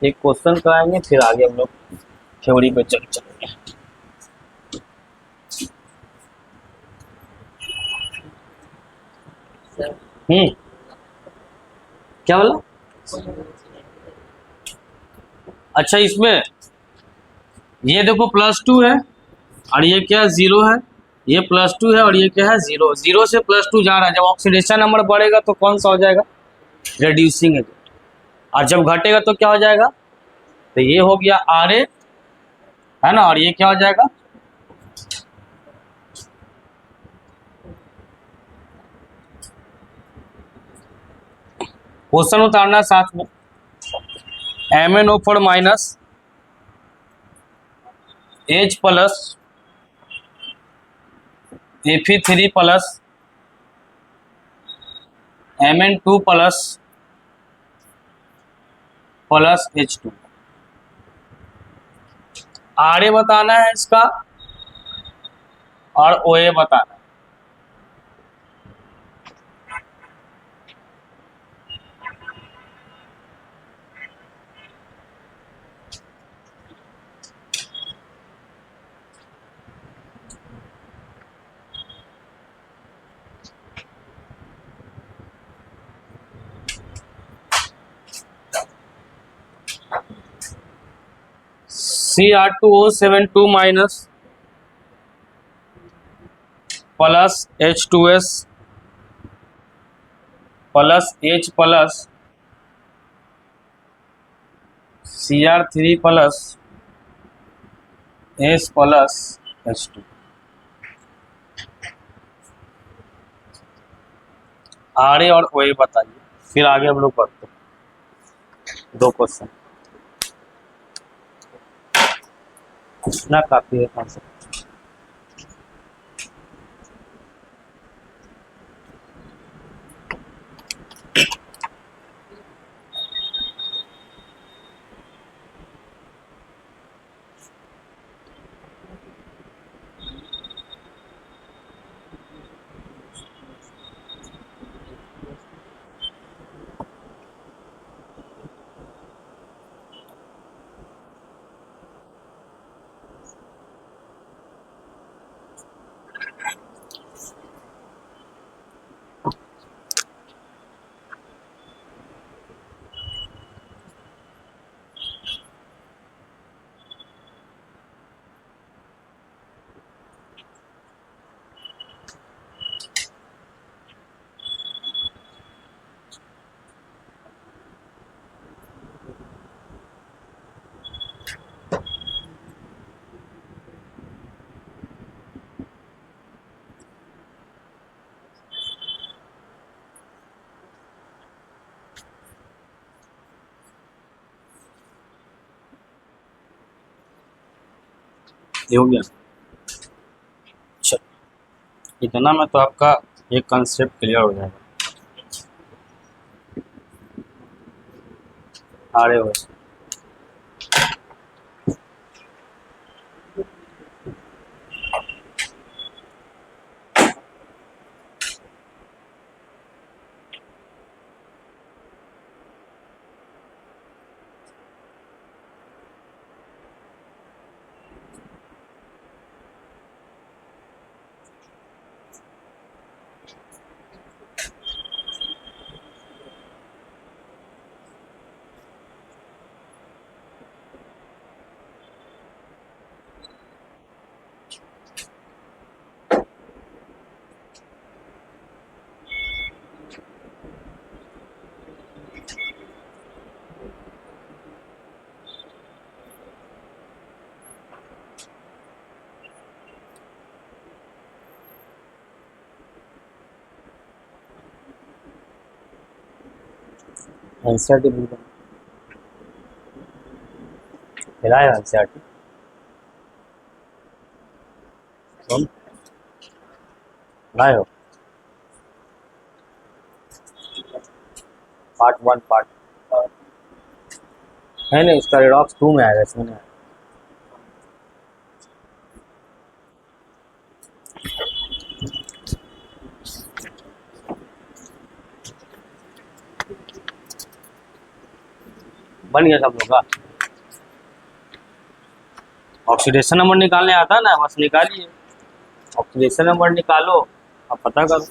एक question कराएंगे फिर आगे हम लोग थ्योरी पे चलेंगे। क्या बोला? अच्छा, इसमें ये देखो +2 है और ये क्या 0 है, ये +2 है और ये क्या है 0। 0 से +2 जा रहा है। जब ऑक्सीडेशन नंबर बढ़ेगा तो कौन सा हो जाएगा? Reducing agent. और जब घटेगा तो क्या हो जाएगा? तो ये हो गया RA है ना, और ये क्या हो जाएगा? क्वेश्चन उतारना साथ में, MnO4 minus H plus Fe3 plus Mn2 plus H2। RA बताना है इसका और OA बताना है। Cr2O72 minus plus H2S plus H plus Cr3 plus S plus H2। RA और OA बताइए, फिर आगे हम लोग पढ़ते हैं। 2 क्वेश्चन इतना काफी है कॉन्सेप्ट। ये हो गया। चलो इतना में तो आपका एक कंसेप्ट क्लियर हो जाएगा। आड़े हो एनसीईआरटी बिल्कुल हिलाया एनसीईआरटी तुम लाए हो पार्ट 1 पार्ट है नहीं, उसका रिडॉक्स 2 में आएगा, इसमें नहीं आएगा। बन गया सब लोग का। ऑक्सीडेशन नंबर निकालने आता है ना, बस निकालिए। ऑक्सीडेशन नंबर निकालो, अब पता करो।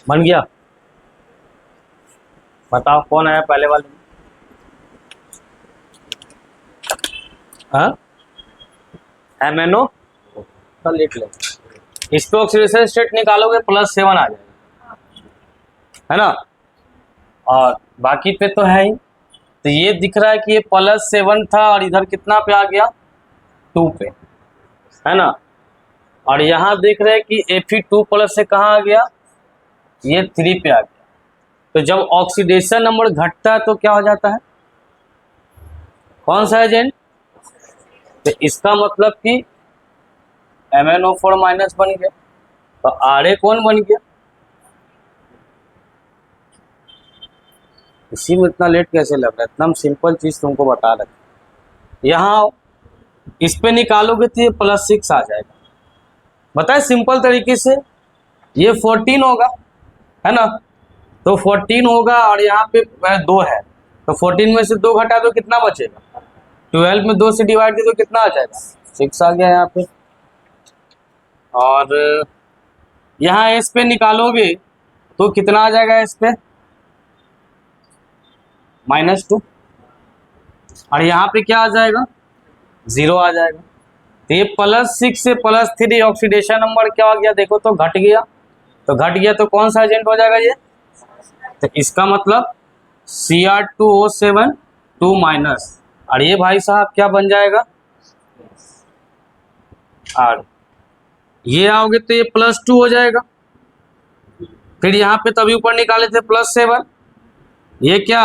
बन गया? बताओ कौन आया पहले वाले में? हाँ, MnO तो लिख लो। इस पे ऑक्सीडेशन स्टेट निकालोगे +7 आ जाएगा, है ना। और बाकी पे तो है ही। तो ये दिख रहा है कि ये +7 था और इधर कितना पे आ गया, 2 पे, है ना। और यहाँ देख रहे हैं कि Fe2+ से कहाँ आ गया, ये 3 पे आ गया। तो जब ऑक्सीडेशन नंबर घटता है तो क्या हो जाता है, कौन सा एजेंट? तो इसका मतलब कि MnO4- बन गया। तो Ra कौन बन गया? इसी में इतना लेट कैसे लग रहा है? इतना सिंपल चीज तुमको बता रहे। यहाँ इस पे निकालोगे तो ये +6 आ जाएगा। बताए सिंपल तरीके से, ये 14 होगा, है ना। तो 14 होगा और यहाँ पे 2 है, तो 14 में से 2 घटा दो, कितना बचेगा? 12 में 2 से डिवाइड कर दो, कितना आ जाएगा? 6 आ गया यहाँ पे। और यहाँ इस पे निकालोगे तो कितना आ जाएगा? इस पे -2, और यहाँ पे क्या आ जाएगा? 0 आ जाएगा। तो ये +6 से +3 ऑक्सीडेशन नंबर क्या हो गया? देखो तो घट गया। तो घट गया तो कौन सा एजेंट हो जाएगा ये? तो इसका मतलब Cr2O7 2-, और ये भाई साहब क्या बन जाएगा? और ये आओगे तो ये +2 हो जाएगा। फिर यहाँ पे तभी ऊपर निकाले थे +7, ये क्या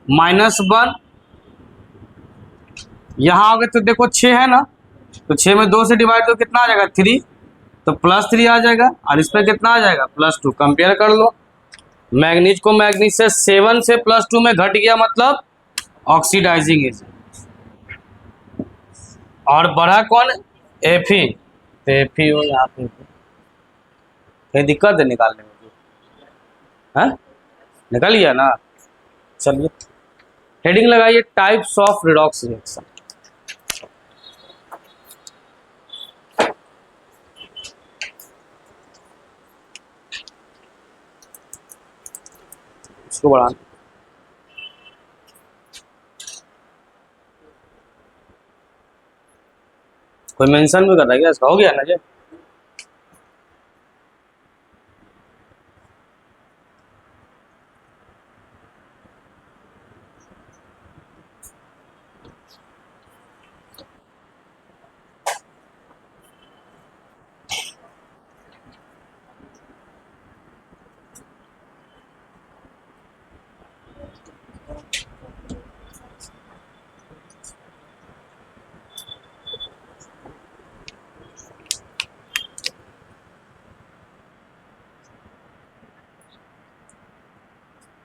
-1, यहाँ आओगे तो देखो 6 है ना, तो 6 में 2 से डिवाइड तो कितना आ जाएगा? 3, तो +3 आ जाएगा। और इस पर कितना आ जाएगा? +2। कंपेयर कर लो, मैग्नीज को मैग्नीज से 7 से +2 में घट गया, मतलब ऑक्सीडाइजिंग एजेंट। और बढ़ा कौन? Fe। तो Fe यहाँ पे कहीं दिक्कत है निकालने में? हाँ, निकल गया ना। चलिए हेडिंग लगाइए, टाइप्स ऑफ रिडॉक्स रिएक्शन। इसको बढ़ाना, कोई मेंशन भी कर रहा है क्या? इसका हो गया ना जी।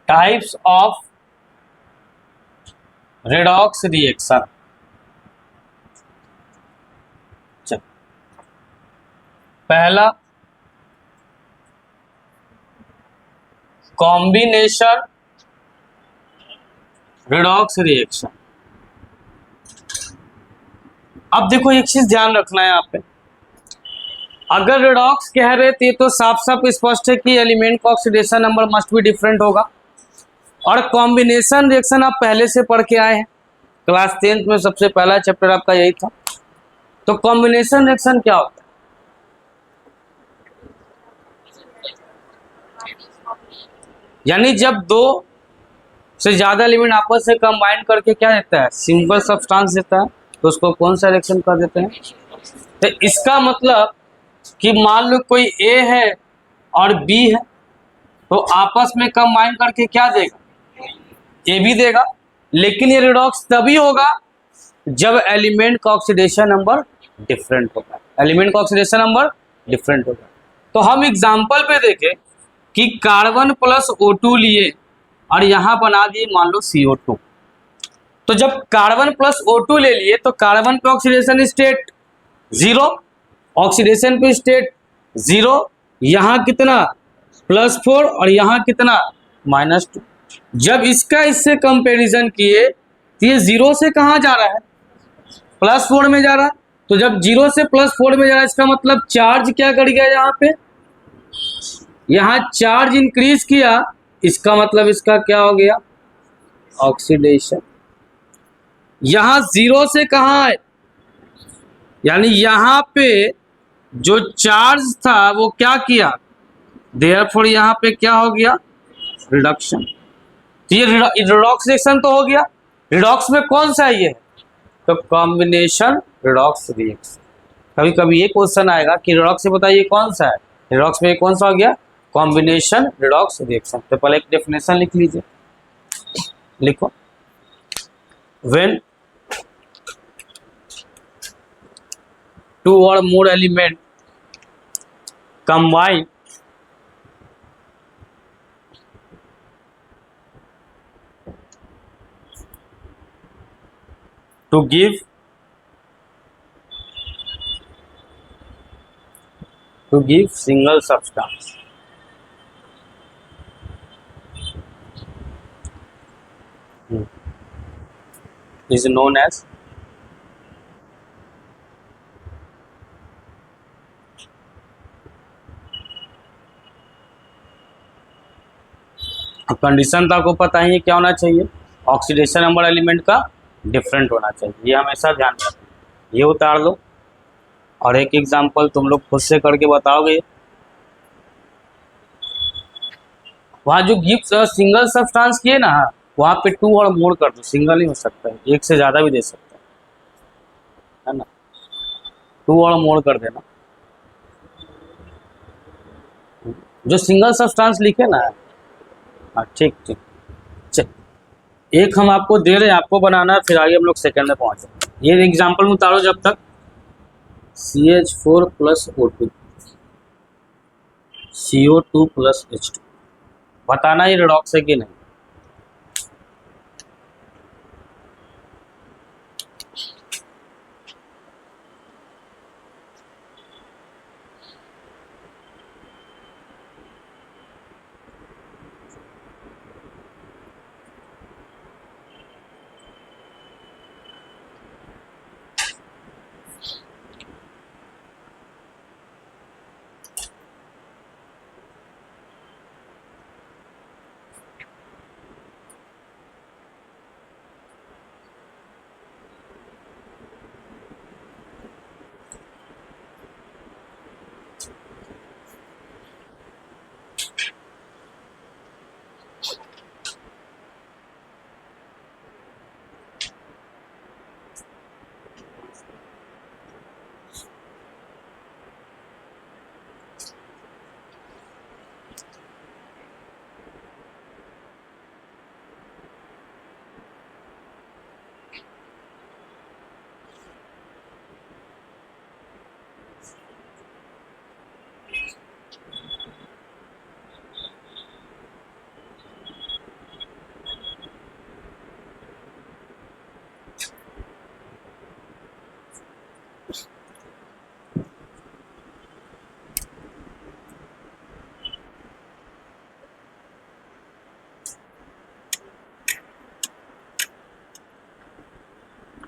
Types of redox reaction. चल, पहला कॉम्बिनेशन रेडॉक्स रिएक्शन। अब देखो एक चीज ध्यान रखना है यहाँ पे, अगर रेडॉक्स कह रहे थे तो साफ साफ स्पष्ट है कि एलिमेंट का ऑक्सीडेशन नंबर मस्ट भी डिफरेंट होगा। और कॉम्बिनेशन रिएक्शन आप पहले से पढ़ के आए हैं, क्लास 10th में सबसे पहला चैप्टर आपका यही था। तो कॉम्बिनेशन रिएक्शन क्या होता है? यानी जब 2 से ज्यादा एलिमेंट आपस से कंबाइन करके क्या देता है? सिंपल सब्सटेंस देता है, तो उसको कौन सा रिएक्शन कर देते हैं? तो इसका मतलब कि मान लो कोई A है और B है, तो आपस में कंबाइन करके क्या देगा? A भी देगा। लेकिन ये रिडॉक्स तभी होगा जब एलिमेंट का ऑक्सीडेशन नंबर डिफरेंट होगा। एलिमेंट का ऑक्सीडेशन नंबर डिफरेंट होगा। तो हम एग्जांपल पे देखें कि कार्बन +O2 लिए और यहां बना दिए मान लो CO2। तो जब कार्बन +O2 ले लिए तो कार्बन पे ऑक्सीडेशन स्टेट 0, ऑक्सीडेशन पे स्टेट 0, यहाँ कितना +4 और यहाँ कितना -2। जब इसका इससे कंपैरिजन किए तो ये 0 से कहाँ जा रहा है? +4 में जा रहा है। तो जब 0 से +4 में जा रहा है, इसका मतलब चार्ज क्या कर गया यहाँ पे? यहां चार्ज इंक्रीज किया, इसका मतलब इसका क्या हो गया, ऑक्सीडेशन। यहां जीरो से कहां है, यानी यहां पे जो चार्ज था वो क्या किया, देयरफॉर यहां पे क्या हो गया, रिडक्शन। तो ये रिडॉक्स रिएक्शन तो हो गया। रिडॉक्स में कौन सा है ये, तो कॉम्बिनेशन रिडॉक्स रिएक्शन। कभी कभी ये क्वेश्चन आएगा कि रिडॉक्स से बताइए कौन सा है, रिडॉक्स में कौन सा हो गया, कॉम्बिनेशन रिडॉक्स रिएक्शन। तो पहले एक डेफिनेशन लिख लीजिए, लिखो, व्हेन टू और मोर element combine to give single substance, is known as condition. तो आपको पता ही है क्या होना चाहिए, ऑक्सीडेशन नंबर एलिमेंट का डिफरेंट होना चाहिए, ये हमेशा ध्यान रखना। ये उतार लो और एक एग्जांपल तुम लोग खुद से करके बताओगे। वहाँ जो गिफ्ट सिंगल सब्सटेंस किए ना, वहाँ पे टू और मोर कर दो, सिंगल ही हो सकता है, एक से ज़्यादा भी दे सकता है ना, टू और मोर कर देना। जो सिंगल सब्सटेंस लिखे ना, हाँ ठीक ठीक, चल एक हम आपको दे रहे हैं, आपको बनाना है, फिर आगे हम लोग सेकंड में पहुँचे। ये एग्जाम्पल में उतारो जब तक, CH4 plus O2, CO2 plus H2, बताना ये रिडॉक्स है कि नहीं।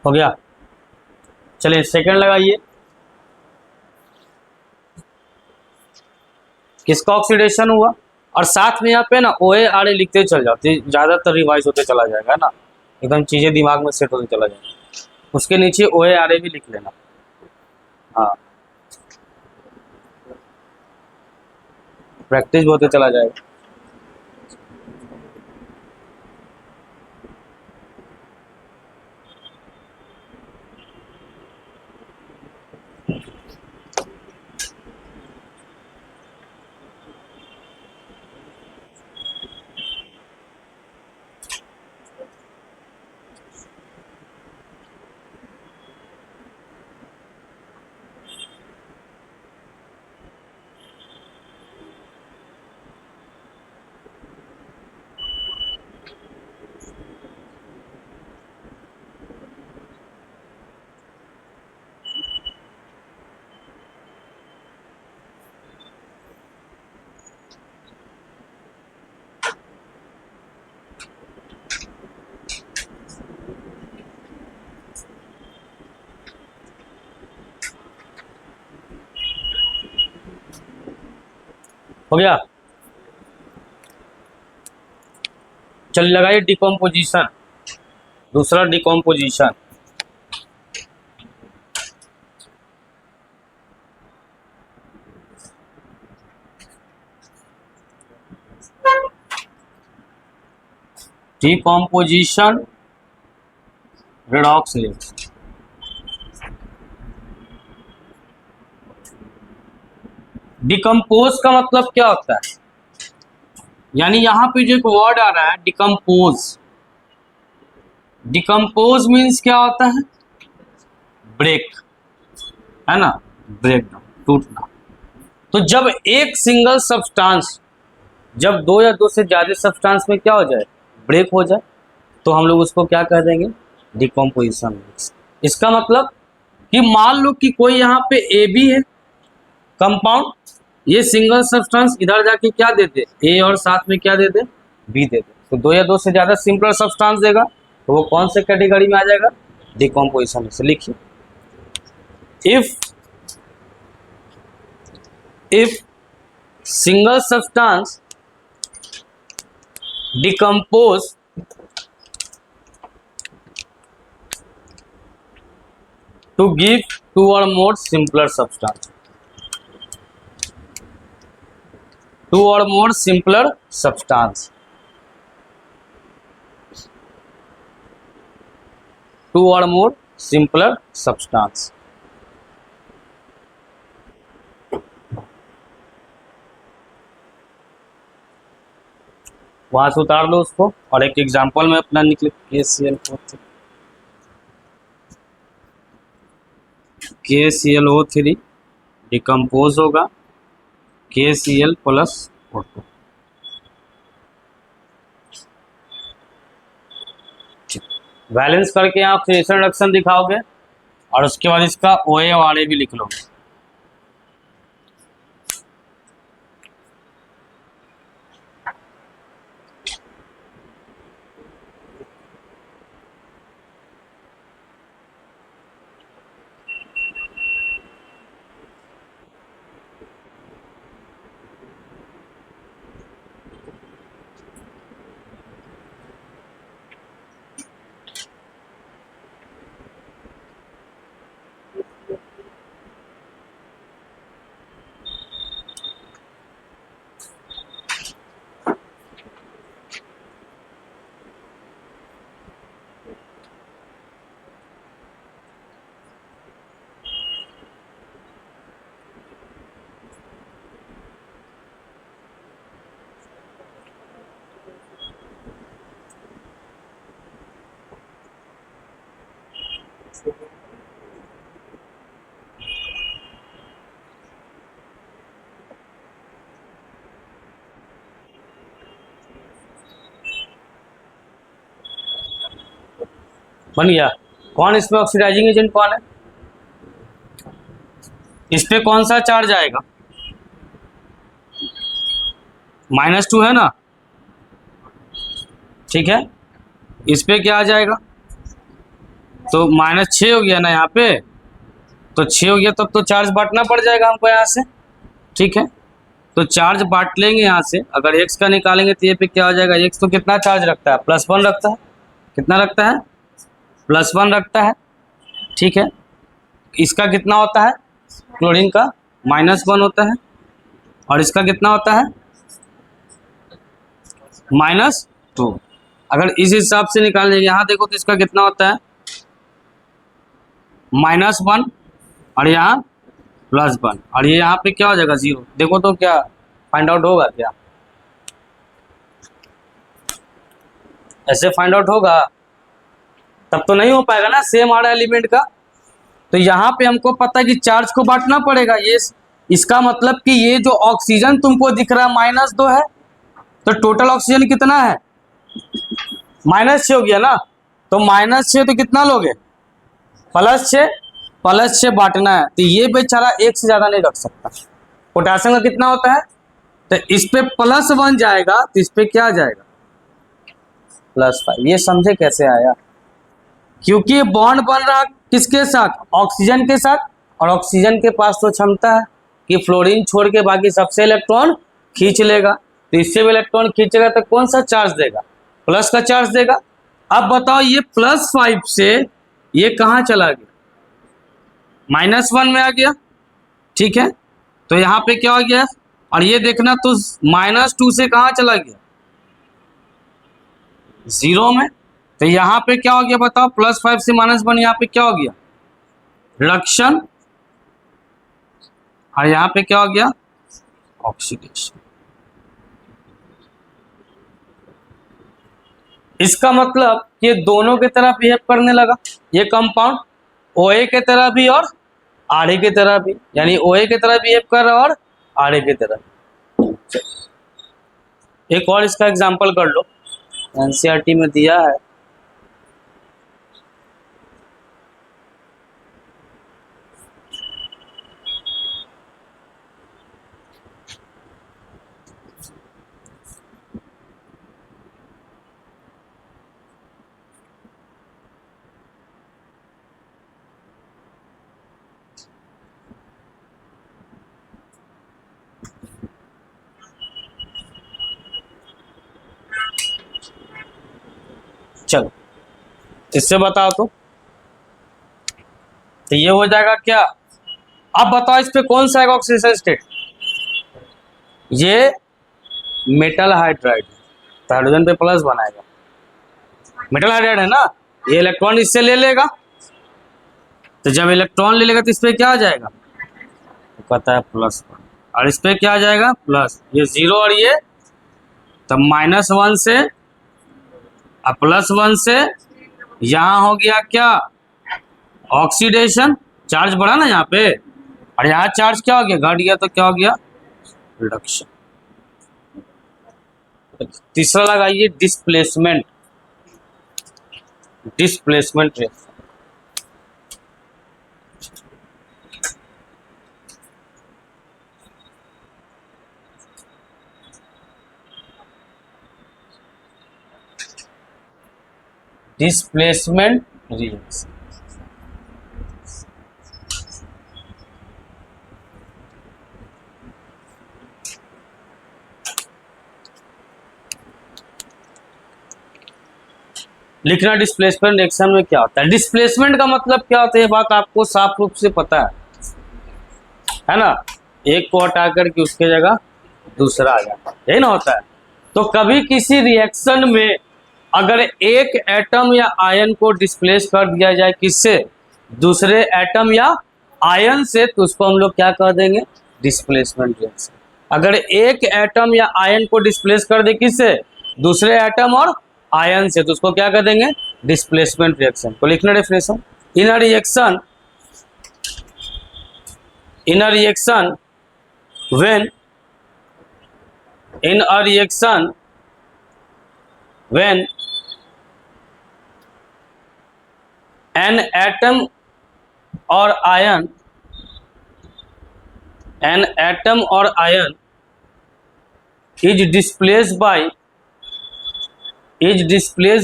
हो गया, चलिए सेकंड लगाइए। किसका ऑक्सीडेशन हुआ, और साथ में यहाँ पे ना OA RA लिखते चल जाओ, ज़्यादातर रिवाइज होते चला जाएगा ना, एकदम चीज़ें दिमाग में सेट होते चला जाएगा। उसके नीचे OA RA भी लिख लेना, हाँ प्रैक्टिस होते चला जाएगा। हो गया, चलिए लगाइए डिकम्पोजिशन, दूसरा decomposition. Decomposition redox links. Decompose का मतलब क्या होता है, यानी यहां पे जो एक वर्ड आ रहा है डिकम्पोज, डिकम्पोज मीन्स क्या होता है, ब्रेक, है ना, ब्रेक डाउन, टूटना। तो जब एक सिंगल सब्सटेंस, जब दो या दो से ज्यादा सब्सटेंस में क्या हो जाए, ब्रेक हो जाए, तो हम लोग उसको क्या कह देंगे, डिकम्पोजिशन। इसका मतलब कि मान लो कि कोई यहाँ पे ए बी है कंपाउंड, ये सिंगल सब्सटेंस इधर जाके क्या देते, ए और साथ में क्या देते, बी देते, तो दो या दो से ज्यादा सिंपल सब्सटेंस देगा, तो वो कौन से कैटेगरी में आ जाएगा, डिकम्पोजिशन। से लिखिए, if single substance decompose to give two or more simpler substance, two or more simpler substance, two or more simpler substance। वहां से उतार लो उसको, और एक एग्जांपल में अपना निकले, KClO3 डिकम्पोज होगा KCl प्लस O2। बैलेंस करके आप ऑक्सीडेशन रिडक्शन दिखाओगे, और उसके बाद इसका OA और RA भी लिख लोगे। बन गया। कौन इसमें ऑक्सीडाइजिंग एजेंट कौन है, इस पे कौन सा चार्ज आएगा, -2 है ना, ठीक है, इस पे क्या आ जाएगा, तो -6 हो गया ना यहाँ पे, तो 6 हो गया, तब तो चार्ज बांटना पड़ जाएगा हमको यहाँ से, ठीक है, तो चार्ज बांट लेंगे यहाँ से। अगर x का निकालेंगे तो ये पे क्या हो जाएगा, x तो कितना चार्ज रखता है, +1 रखता है, कितना रखता है, +1 रखता है, ठीक है। इसका कितना होता है, क्लोरीन का -1 होता है, और इसका कितना होता है, -2। अगर इस हिसाब से निकाल लेंगे, यहाँ देखो तो इसका कितना होता है, -1, और यहाँ +1, और ये यहाँ पे क्या हो जाएगा, 0। देखो तो क्या फाइंड आउट होगा, क्या ऐसे फाइंड आउट होगा, तब तो नहीं हो पाएगा ना सेम आ रहा एलिमेंट का। तो यहाँ पे हमको पता है कि चार्ज को बांटना पड़ेगा, ये इसका मतलब कि ये जो ऑक्सीजन तुमको दिख रहा है -2 है, तो टोटल ऑक्सीजन कितना है, -6 हो गया ना, तो -6 तो कितना लोगे, +6 बांटना है, तो ये बेचारा एक से ज्यादा नहीं रख सकता। पोटेशियम का कितना होता है, तो इस पे +1 जाएगा, तो इस पे क्या जाएगा, +5। ये समझे कैसे आया, क्योंकि ये बॉन्ड बन रहा किसके साथ, ऑक्सीजन के साथ, और ऑक्सीजन के पास तो क्षमता है कि फ्लोरीन छोड़ के बाकी सबसे इलेक्ट्रॉन खींच लेगा, तो इससे भी इलेक्ट्रॉन खींचेगा तो कौन सा चार्ज देगा, प्लस का चार्ज देगा। अब बताओ ये +5 से ये कहाँ चला गया, -1 में आ गया, ठीक है। तो यहाँ पे क्या हो गया, और ये देखना तो -2 से कहाँ चला गया, 0 में। तो यहाँ पे क्या हो गया बताओ, +5 से -1, यहाँ पे क्या हो गया, रिडक्शन, और यहाँ पे क्या हो गया, ऑक्सीडेशन। इसका मतलब ये दोनों की तरह बिहेव करने लगा, ये कंपाउंड OA की तरह भी और RA की तरह भी, यानी OA की तरह बिहेव कर रहा और RA की तरह। एक और इसका एग्जांपल कर लो, NCERT में दिया है। चलो इससे बताओ तो ये हो जाएगा क्या। अब बताओ इस पे कौन सा है ऑक्सीडेशन स्टेट, ये मेटल हाइड्राइड, तो हाइड्रोजन पे प्लस बनाएगा, मेटल हाइड्राइड है ना, ये इलेक्ट्रॉन इससे ले लेगा, तो जब इलेक्ट्रॉन ले लेगा तो इस पे क्या आ जाएगा, तो कहता है प्लस, और इस पे क्या आ जाएगा प्लस, ये 0 और ये, तब -1 से अब +1 से यहाँ हो गया क्या, ऑक्सीडेशन, चार्ज बढ़ा ना यहाँ पे, और यहाँ चार्ज क्या हो गया, घट गया, तो क्या हो गया, रिडक्शन। तीसरा लगाइए displacement, displacement reaction. Displacement reaction, लिखना डिस्प्लेसमेंट रिएक्शन में क्या होता है। डिस्प्लेसमेंट का मतलब क्या होता है, ये बात आपको साफ रूप से पता है ना, एक को हटा करके उसके जगह दूसरा आ जाता है, यही ना होता है। तो कभी किसी रिएक्शन में अगर एक एटम या आयन को डिस्प्लेस कर दिया जाए किससे, दूसरे एटम या आयन से, तो उसको हम लोग क्या कह देंगे, डिस्प्लेसमेंट रिएक्शन। अगर एक एटम या आयन को डिस्प्लेस कर दे किससे, दूसरे एटम और आयन से, तो उसको क्या कह देंगे, डिस्प्लेसमेंट रिएक्शन। तो लिखना definition, in a reaction when in a reaction when an atom or ion is displaced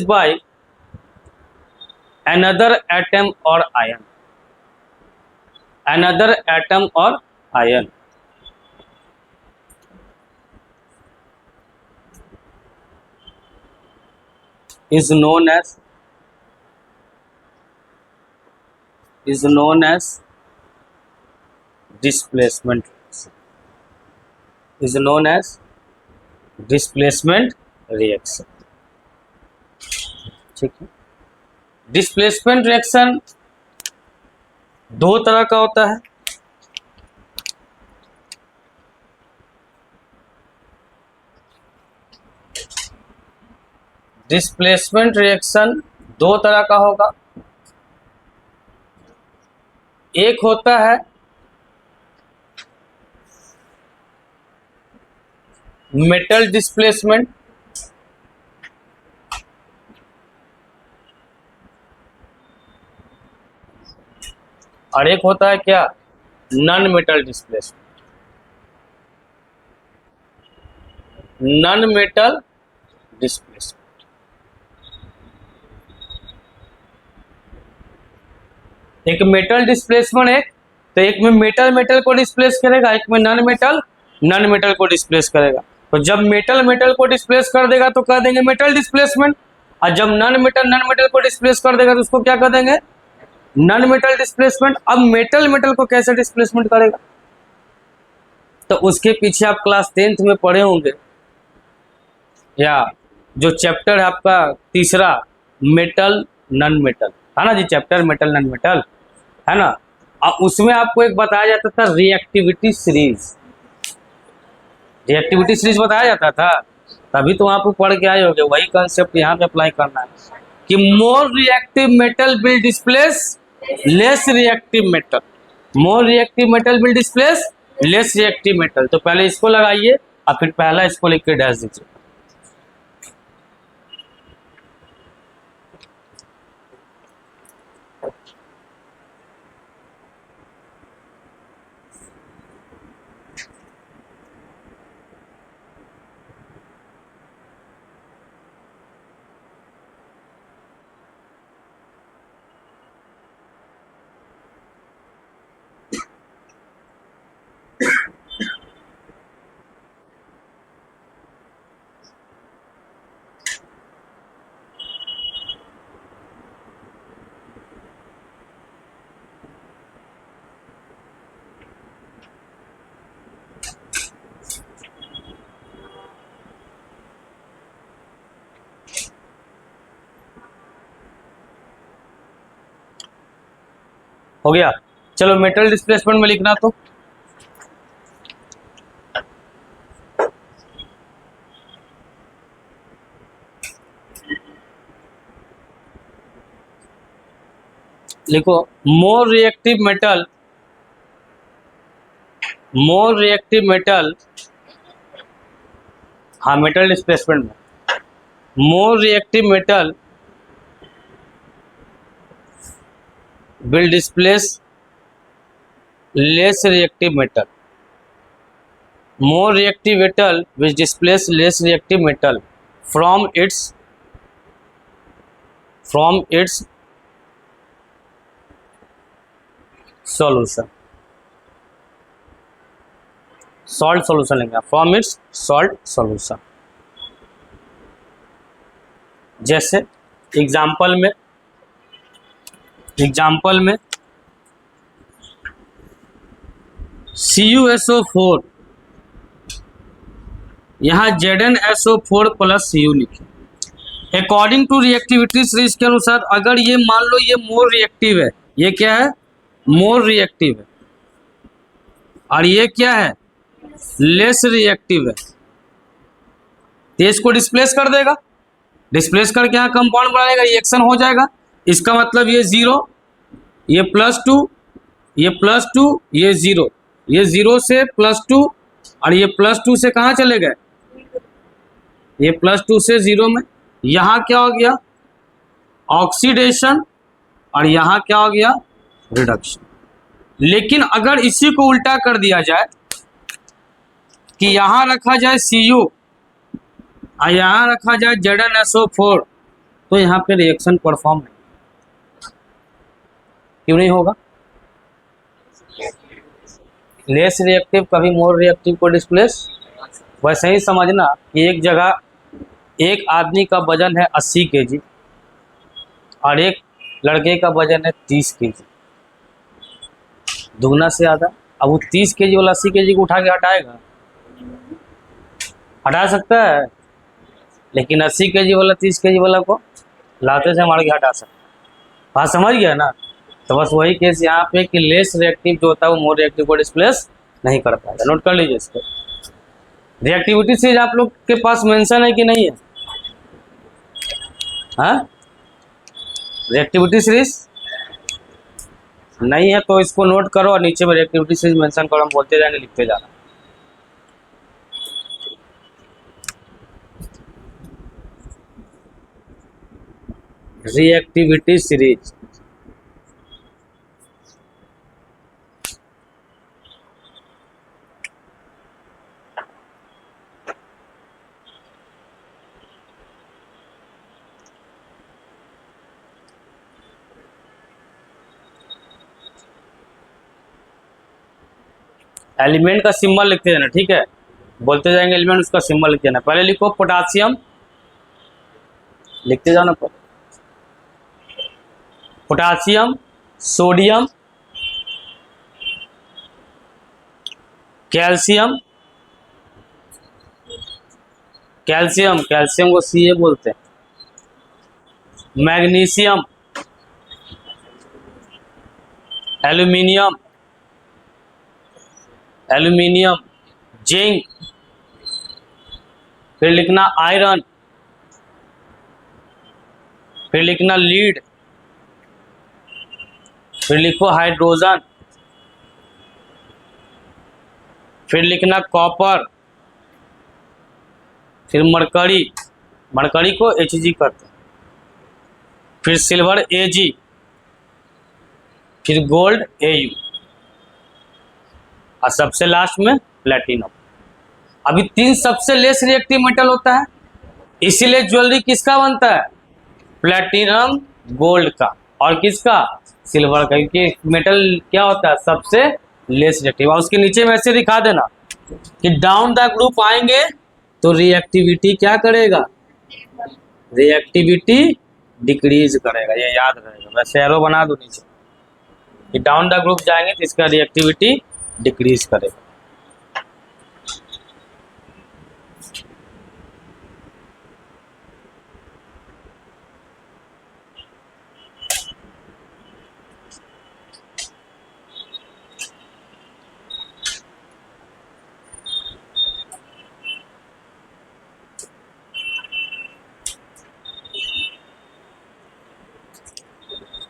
by another atom or ion is known as displacement reaction, is known as displacement reaction। ठीक है, displacement reaction दो तरह का होता है। Displacement reaction दो तरह का होगा, एक होता है मेटल डिस्प्लेसमेंट, और एक होता है क्या, non metal displacement. Non metal displacement, एक मेटल डिस्प्लेसमेंट है, तो एक में मेटल को डिस्प्लेस करेगा, एक में नॉन मेटल को डिस्प्लेस करेगा। तो जब मेटल मेटल को डिस्प्लेस कर देगा तो कह देंगे मेटल डिस्प्लेसमेंट, और जब नॉन मेटल को डिस्प्लेस कर देगा तो उसको क्या कह देंगे, नॉन मेटल डिस्प्लेसमेंट। अब मेटल मेटल को कैसे डिस्प्लेसमेंट करेगा, तो उसके पीछे आप क्लास 10th में पढ़े होंगे, या जो चैप्टर है आपका तीसरा, मेटल नॉन मेटल, है ना जी, चैप्टर मेटल नॉन मेटल, है ना। अब उसमें आपको एक बताया जाता था रिएक्टिविटी सीरीज, रिएक्टिविटी सीरीज बताया जाता था, तभी तो आप पढ़ के आए होगे, वही कंसेप्ट यहाँ पे अप्लाई करना है कि more reactive metal will displace less reactive metal, more reactive metal will displace less reactive metal. तो पहले इसको लगाइए और फिर पहला इसको लिख के डैश दीजिए। हो गया, चलो मेटल डिस्प्लेसमेंट में लिखना, तो लिखो more reactive metal, more reactive metal, हाँ मेटल डिस्प्लेसमेंट में, more reactive metal will displace less reactive metal, more reactive metal will displace less reactive metal from its solution, salt solution लेंगे, from its salt solution। जैसे example में CuSO4, यहाँ ZnSO4 plus Cu लिखे। According to reactivity series के अनुसार, अगर ये मान लो ये मोर रिएक्टिव है, ये क्या है, मोर रिएक्टिव है, और ये क्या है, लेस रिएक्टिव है, तो इसको डिस्प्लेस कर देगा, डिस्प्लेस करके यहाँ कंपाउंड बनाएगा, रिएक्शन हो जाएगा। इसका मतलब ये 0, ये +2, ये +2, ये 0, ये 0 से +2, और ये +2 से कहाँ चले गए, ये +2 से 0 में, यहाँ क्या हो गया, ऑक्सीडेशन, और यहाँ क्या हो गया, रिडक्शन। लेकिन अगर इसी को उल्टा कर दिया जाए कि यहाँ रखा जाए Cu और यहाँ रखा जाए ZnSO4, तो यहाँ पे रिएक्शन परफॉर्म नहीं, क्यों नहीं होगा, लेस रिएक्टिव कभी मोर रिएक्टिव को डिस्प्लेस। वैसे ही समझना कि एक जगह एक आदमी का वजन है 80 kg और एक लड़के का वजन है 30 kg, दुगना से ज़्यादा। अब वो 30 kg वाला 80 kg को उठा के हटाएगा, हटा सकता है, लेकिन 80 kg वाला 30 kg वाला को लाते से मार के हटा सकता है। बात समझ गया ना। तो बस वही केस यहाँ पे कि लेस रिएक्टिव जो होता है वो मोर रिएक्टिव को डिस्प्लेस नहीं कर पाएगा। नोट कर लीजिए इसको। रिएक्टिविटी सीरीज आप लोग के पास मेंशन है कि नहीं है? हाँ, रिएक्टिविटी सीरीज नहीं है तो इसको नोट करो और नीचे में रिएक्टिविटी सीरीज मेंशन करो, हम बोलते जाएंगे, लिखते जाना। रिएक्टिविटी सीरीज एलिमेंट का सिंबल लिखते जाना, ठीक है। बोलते जाएंगे एलिमेंट, उसका सिंबल लिख देना। पहले लिखो पोटासियम, लिखते जाओ ना। Potassium, sodium, calcium, calcium calcium को सी बोलते हैं। मैग्नीशियम, एल्यूमिनियम, एल्यूमिनियम, जिंक, फिर लिखना आयरन, फिर लिखना लीड, फिर लिखो हाइड्रोजन, फिर लिखना कॉपर, फिर मरकरी, मरकरी को Hg करते हैं, फिर सिल्वर Ag, फिर गोल्ड Au, और सबसे लास्ट में प्लेटिनम। अभी 3 सबसे लेस रिएक्टिव मेटल होता है, इसीलिए ज्वेलरी किसका बनता है? प्लेटिनम गोल्ड का, और किसका? सिल्वर का, क्योंकि मेटल क्या होता है? सबसे लेस रिएक्टिव। और उसके नीचे में ऐसे दिखा देना कि डाउन द ग्रुप आएंगे तो रिएक्टिविटी क्या करेगा? रिएक्टिविटी डिक्रीज करेगा, ये याद रहेगा। वैसे एरो बना दो नीचे कि डाउन द ग्रुप जाएंगे तो इसका रिएक्टिविटी डिक्रीज करेगा।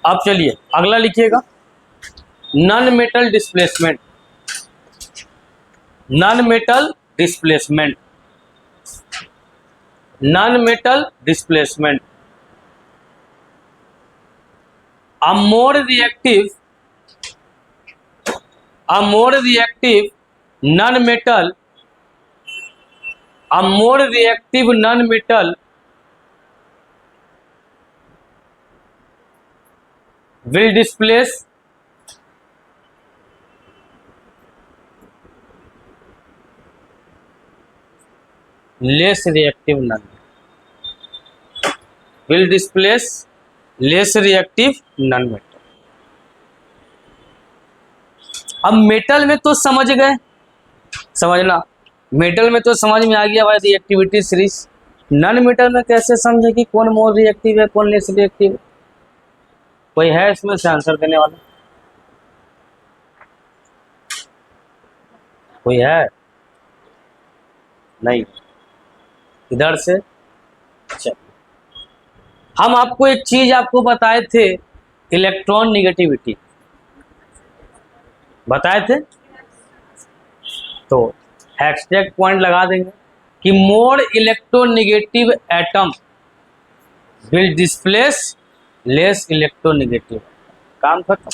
अब चलिए अगला लिखिएगा, non metal displacement. Non metal displacement, non metal displacement. A more reactive non-metal, a more reactive non-metal will displace less reactive non-metal, will displace less reactive non-metal। अब metal में तो समझ गए, समझना, मेटल में तो समझ में आ गया भाई रिएक्टिविटी सीरीज। नॉन मेटल में कैसे समझे कि कौन मोर रिएक्टिव है, कौन लेस रिएक्टिव है? कोई है इसमें से आंसर देने वाला? कोई है? नहीं। इधर से चल, हम आपको एक चीज आपको बताए थे, इलेक्ट्रॉन निगेटिविटी बताए थे, तो हैशटैग पॉइंट लगा देंगे कि more electronegative atom will displace less electronegative. काम खत्म।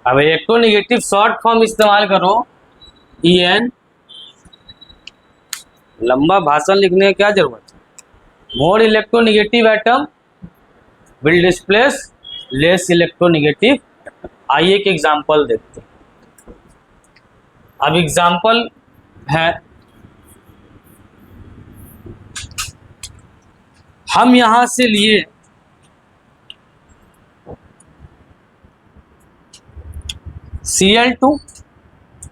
अब इलेक्ट्रोनेगेटिव शॉर्ट फॉर्म इस्तेमाल करो, EN। लंबा भाषण लिखने की क्या जरूरत है? More electronegative atom will displace less electronegative. आइए एक एग्जांपल देखते हैं। अब एग्जांपल है, हम यहां से लिए Cl2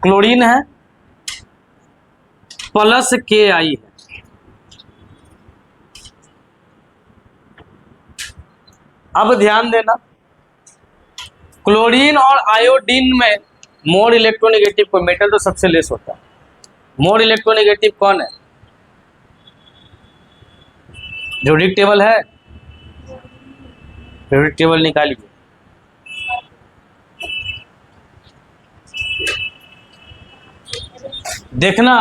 क्लोरीन है प्लस Ki है। अब ध्यान देना, क्लोरीन और आयोडीन में मोर इलेक्ट्रोनेगेटिव को, मेटल तो सबसे लेस होता है, मोर इलेक्ट्रोनेगेटिव कौन है? पीरियोडिक टेबल है, पीरियोडिक टेबल निकालिए। देखना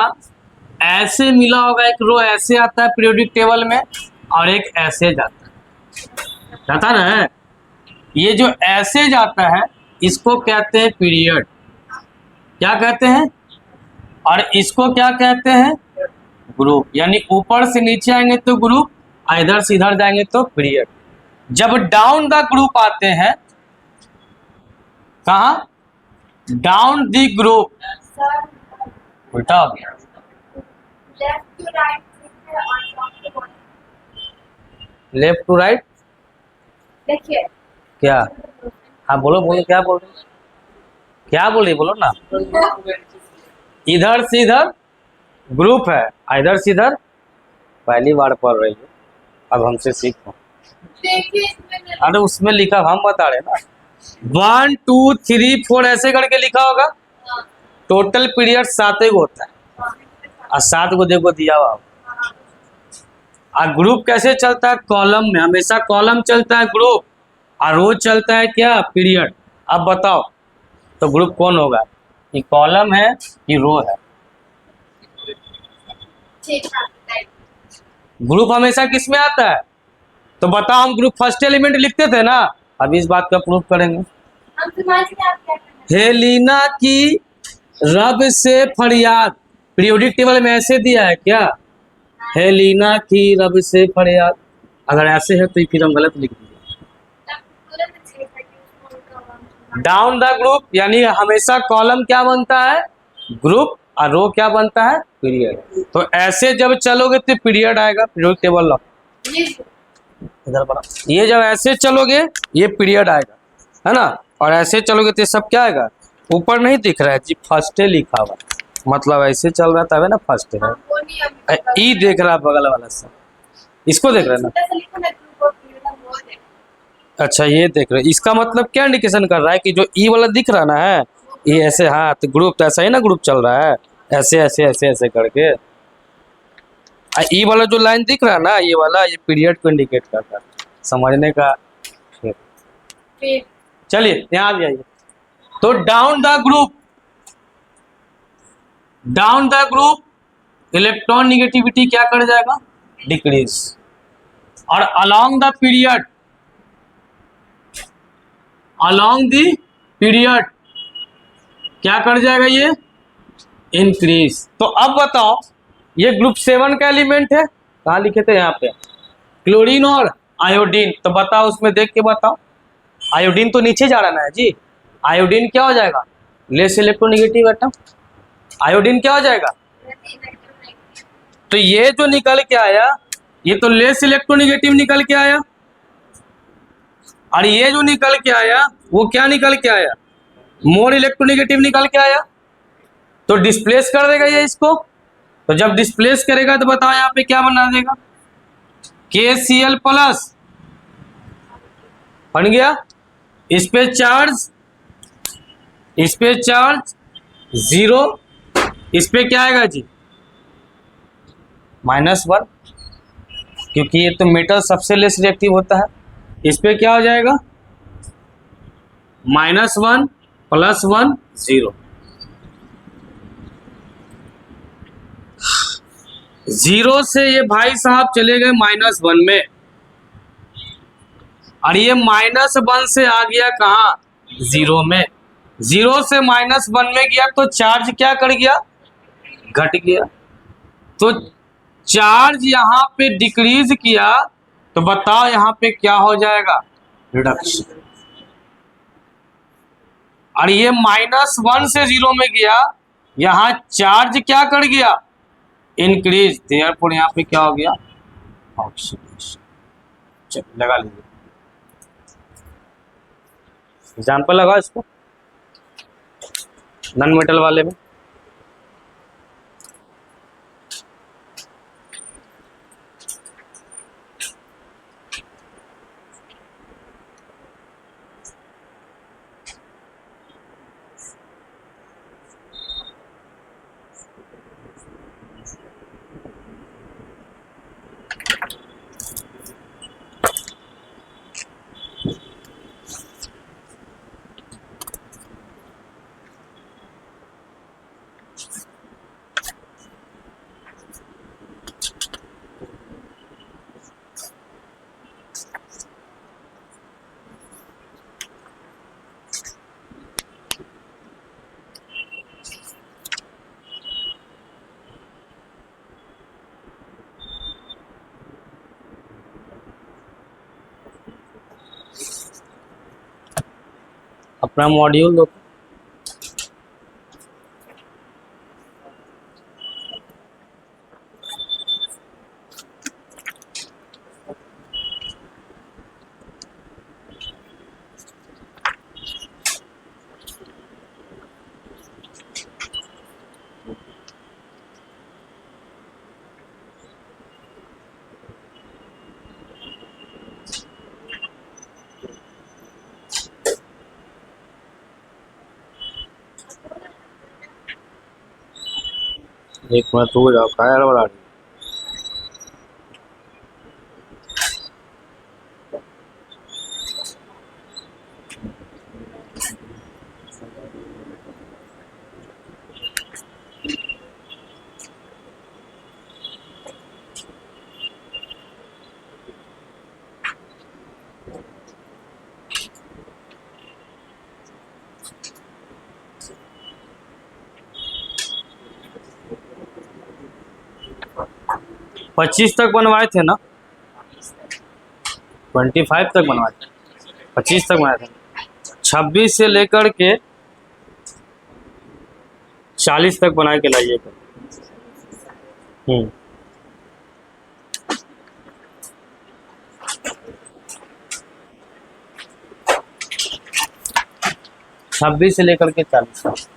ऐसे मिला होगा, एक रो ऐसे आता है पीरियोडिक टेबल में और एक ऐसे जाता ना। ये जो ऐसे जाता है इसको कहते हैं पीरियड, क्या कहते हैं? और इसको क्या कहते हैं? ग्रुप। यानी ऊपर से नीचे आएंगे तो ग्रुप, इधर से इधर जाएंगे तो पीरियड। जब डाउन द ग्रुप आते हैं, कहा डाउन द ग्रुप, Sir, उल्टा हो गया। left to right और top to bottom. Left to right देखिए क्या? हाँ बोलो बोलो, क्या बोल रहे, क्या बोल रही, बोलो ना। इधर से इधर ग्रुप है, इधर से इधर, पहली बार पढ़ रही है, अब हमसे सीखो। देखिए इसमें अरे उसमें लिखा, हम बता रहे ना, 1 2 3 4 ऐसे करके लिखा होगा। टोटल पीरियड 7 गो होता है और 7 गो देखो दिया हुआ। और ग्रुप कैसे चलता है? कॉलम में, हमेशा कॉलम चलता है ग्रुप, और रो चलता है क्या? पीरियड। अब बताओ तो ग्रुप कौन होगा, कि कॉलम है कि रो है? ठीक है। ग्रुप हमेशा किस में आता है? तो बताओ, हम ग्रुप फर्स्ट एलिमेंट लिखते थे ना, अब इस बात का प्रूफ करेंगे। हम समझ गए आप क्या करना है। हेलिना की रब से फरियाद, पीरियोडिक टेबल में ऐसे दिया है क्या? हेलिना की रब से फरियाद, अगर ऐसे है तो फिर हम गलत लिख दिए। तुरंत ठीक है कि उसको उनका नाम डाउन द ग्रुप यानी हमेशा कॉलम क्या बनता है? ग्रुप, और रो क्या बनता है? पीरियड। तो ऐसे जब चलोगे तो पीरियड आएगा, पीरियड टेबल लो ये इधर बड़ा, ये जब ऐसे चलोगे ये पीरियड आएगा, है ना? और ऐसे चलोगे तो ये सब क्या आएगा? ऊपर नहीं दिख रहा है जी, फर्स्ट डे लिखा हुआ, मतलब ऐसे चल रहा था ना, फर्स्ट डे वो नहीं अभी है। ई देख रहा है बगल वाला सब, इसको देख रहे हैं ना? छोटा सा लिखो ना ग्रुप ऑफ पीरियड वो दे। अच्छा ये देख रहे हैं, इसका मतलब क्या इंडिकेशन कर रहा है कि जो ई वाला दिख रहा ना है, ये ऐसे, हाँ तो ग्रुप तो ऐसा ही ना, ग्रुप चल रहा है ऐसे ऐसे ऐसे ऐसे करके। ई वाला जो लाइन दिख रहा है ना, ये वाला, ये पीरियड को इंडिकेट करता है, समझने का। फिर चलिए यहाँ आ जाइए। तो down the group, down the group electron negativity क्या कर जाएगा? डिक्रीज। और along the period, along the period क्या कर जाएगा? ये इंक्रीज। तो अब बताओ, ये ग्रुप 7 का एलिमेंट है, कहाँ लिखे थे? यहाँ पे क्लोरीन और आयोडीन। तो बताओ उसमें देख के बताओ, आयोडीन तो नीचे जा रहा है जी, आयोडीन क्या हो जाएगा? Less electronegative atom. आयोडीन क्या हो जाएगा? तो ये जो निकल के आया, ये तो लेस इलेक्ट्रोनेगेटिव निकल के आया, और ये जो निकल के आया वो क्या निकल के आया? मोर इलेक्ट्रोनेगेटिव निकल के आया। तो डिस्प्लेस कर देगा ये इसको। तो जब डिस्प्लेस करेगा तो बताओ यहाँ पे क्या बना देगा? KCl प्लस बन गया, इस पे चार्ज, इस पे चार्ज 0, इस पे क्या आएगा जी? -1, क्योंकि ये तो मेटल सबसे लेस रिएक्टिव होता है। इस पे क्या हो जाएगा? -1 +1 0, 0 से ये भाई साहब चले गए -1 में, और ये -1 से आ गया कहाँ? 0 में। 0 से -1 में गया तो चार्ज क्या कर गया? घट गया। तो चार्ज यहाँ पे डिक्रीज किया, तो बताओ यहाँ पे क्या हो जाएगा? रिडक्शन। और ये -1 से 0 में गया, यहाँ चार्ज क्या कर गया? इंक्रीज। देयरफॉर यहाँ पे क्या हो गया? ऑक्सीडेशन। चलो लगा लीजिए, एग्जाम्पल लगा इसको नॉन मेटल वाले में। अपना मॉड्यूल दो। एक मिनट हो जाओ, क्या गड़बड़ा रही है? पच्चीस तक बनवाए थे ना? 25 तक बनवाए थे, 25 तक बनाए थे। 26 से लेकर के 40 तक बना के लाइएगा। 26 से लेकर के 40 तक।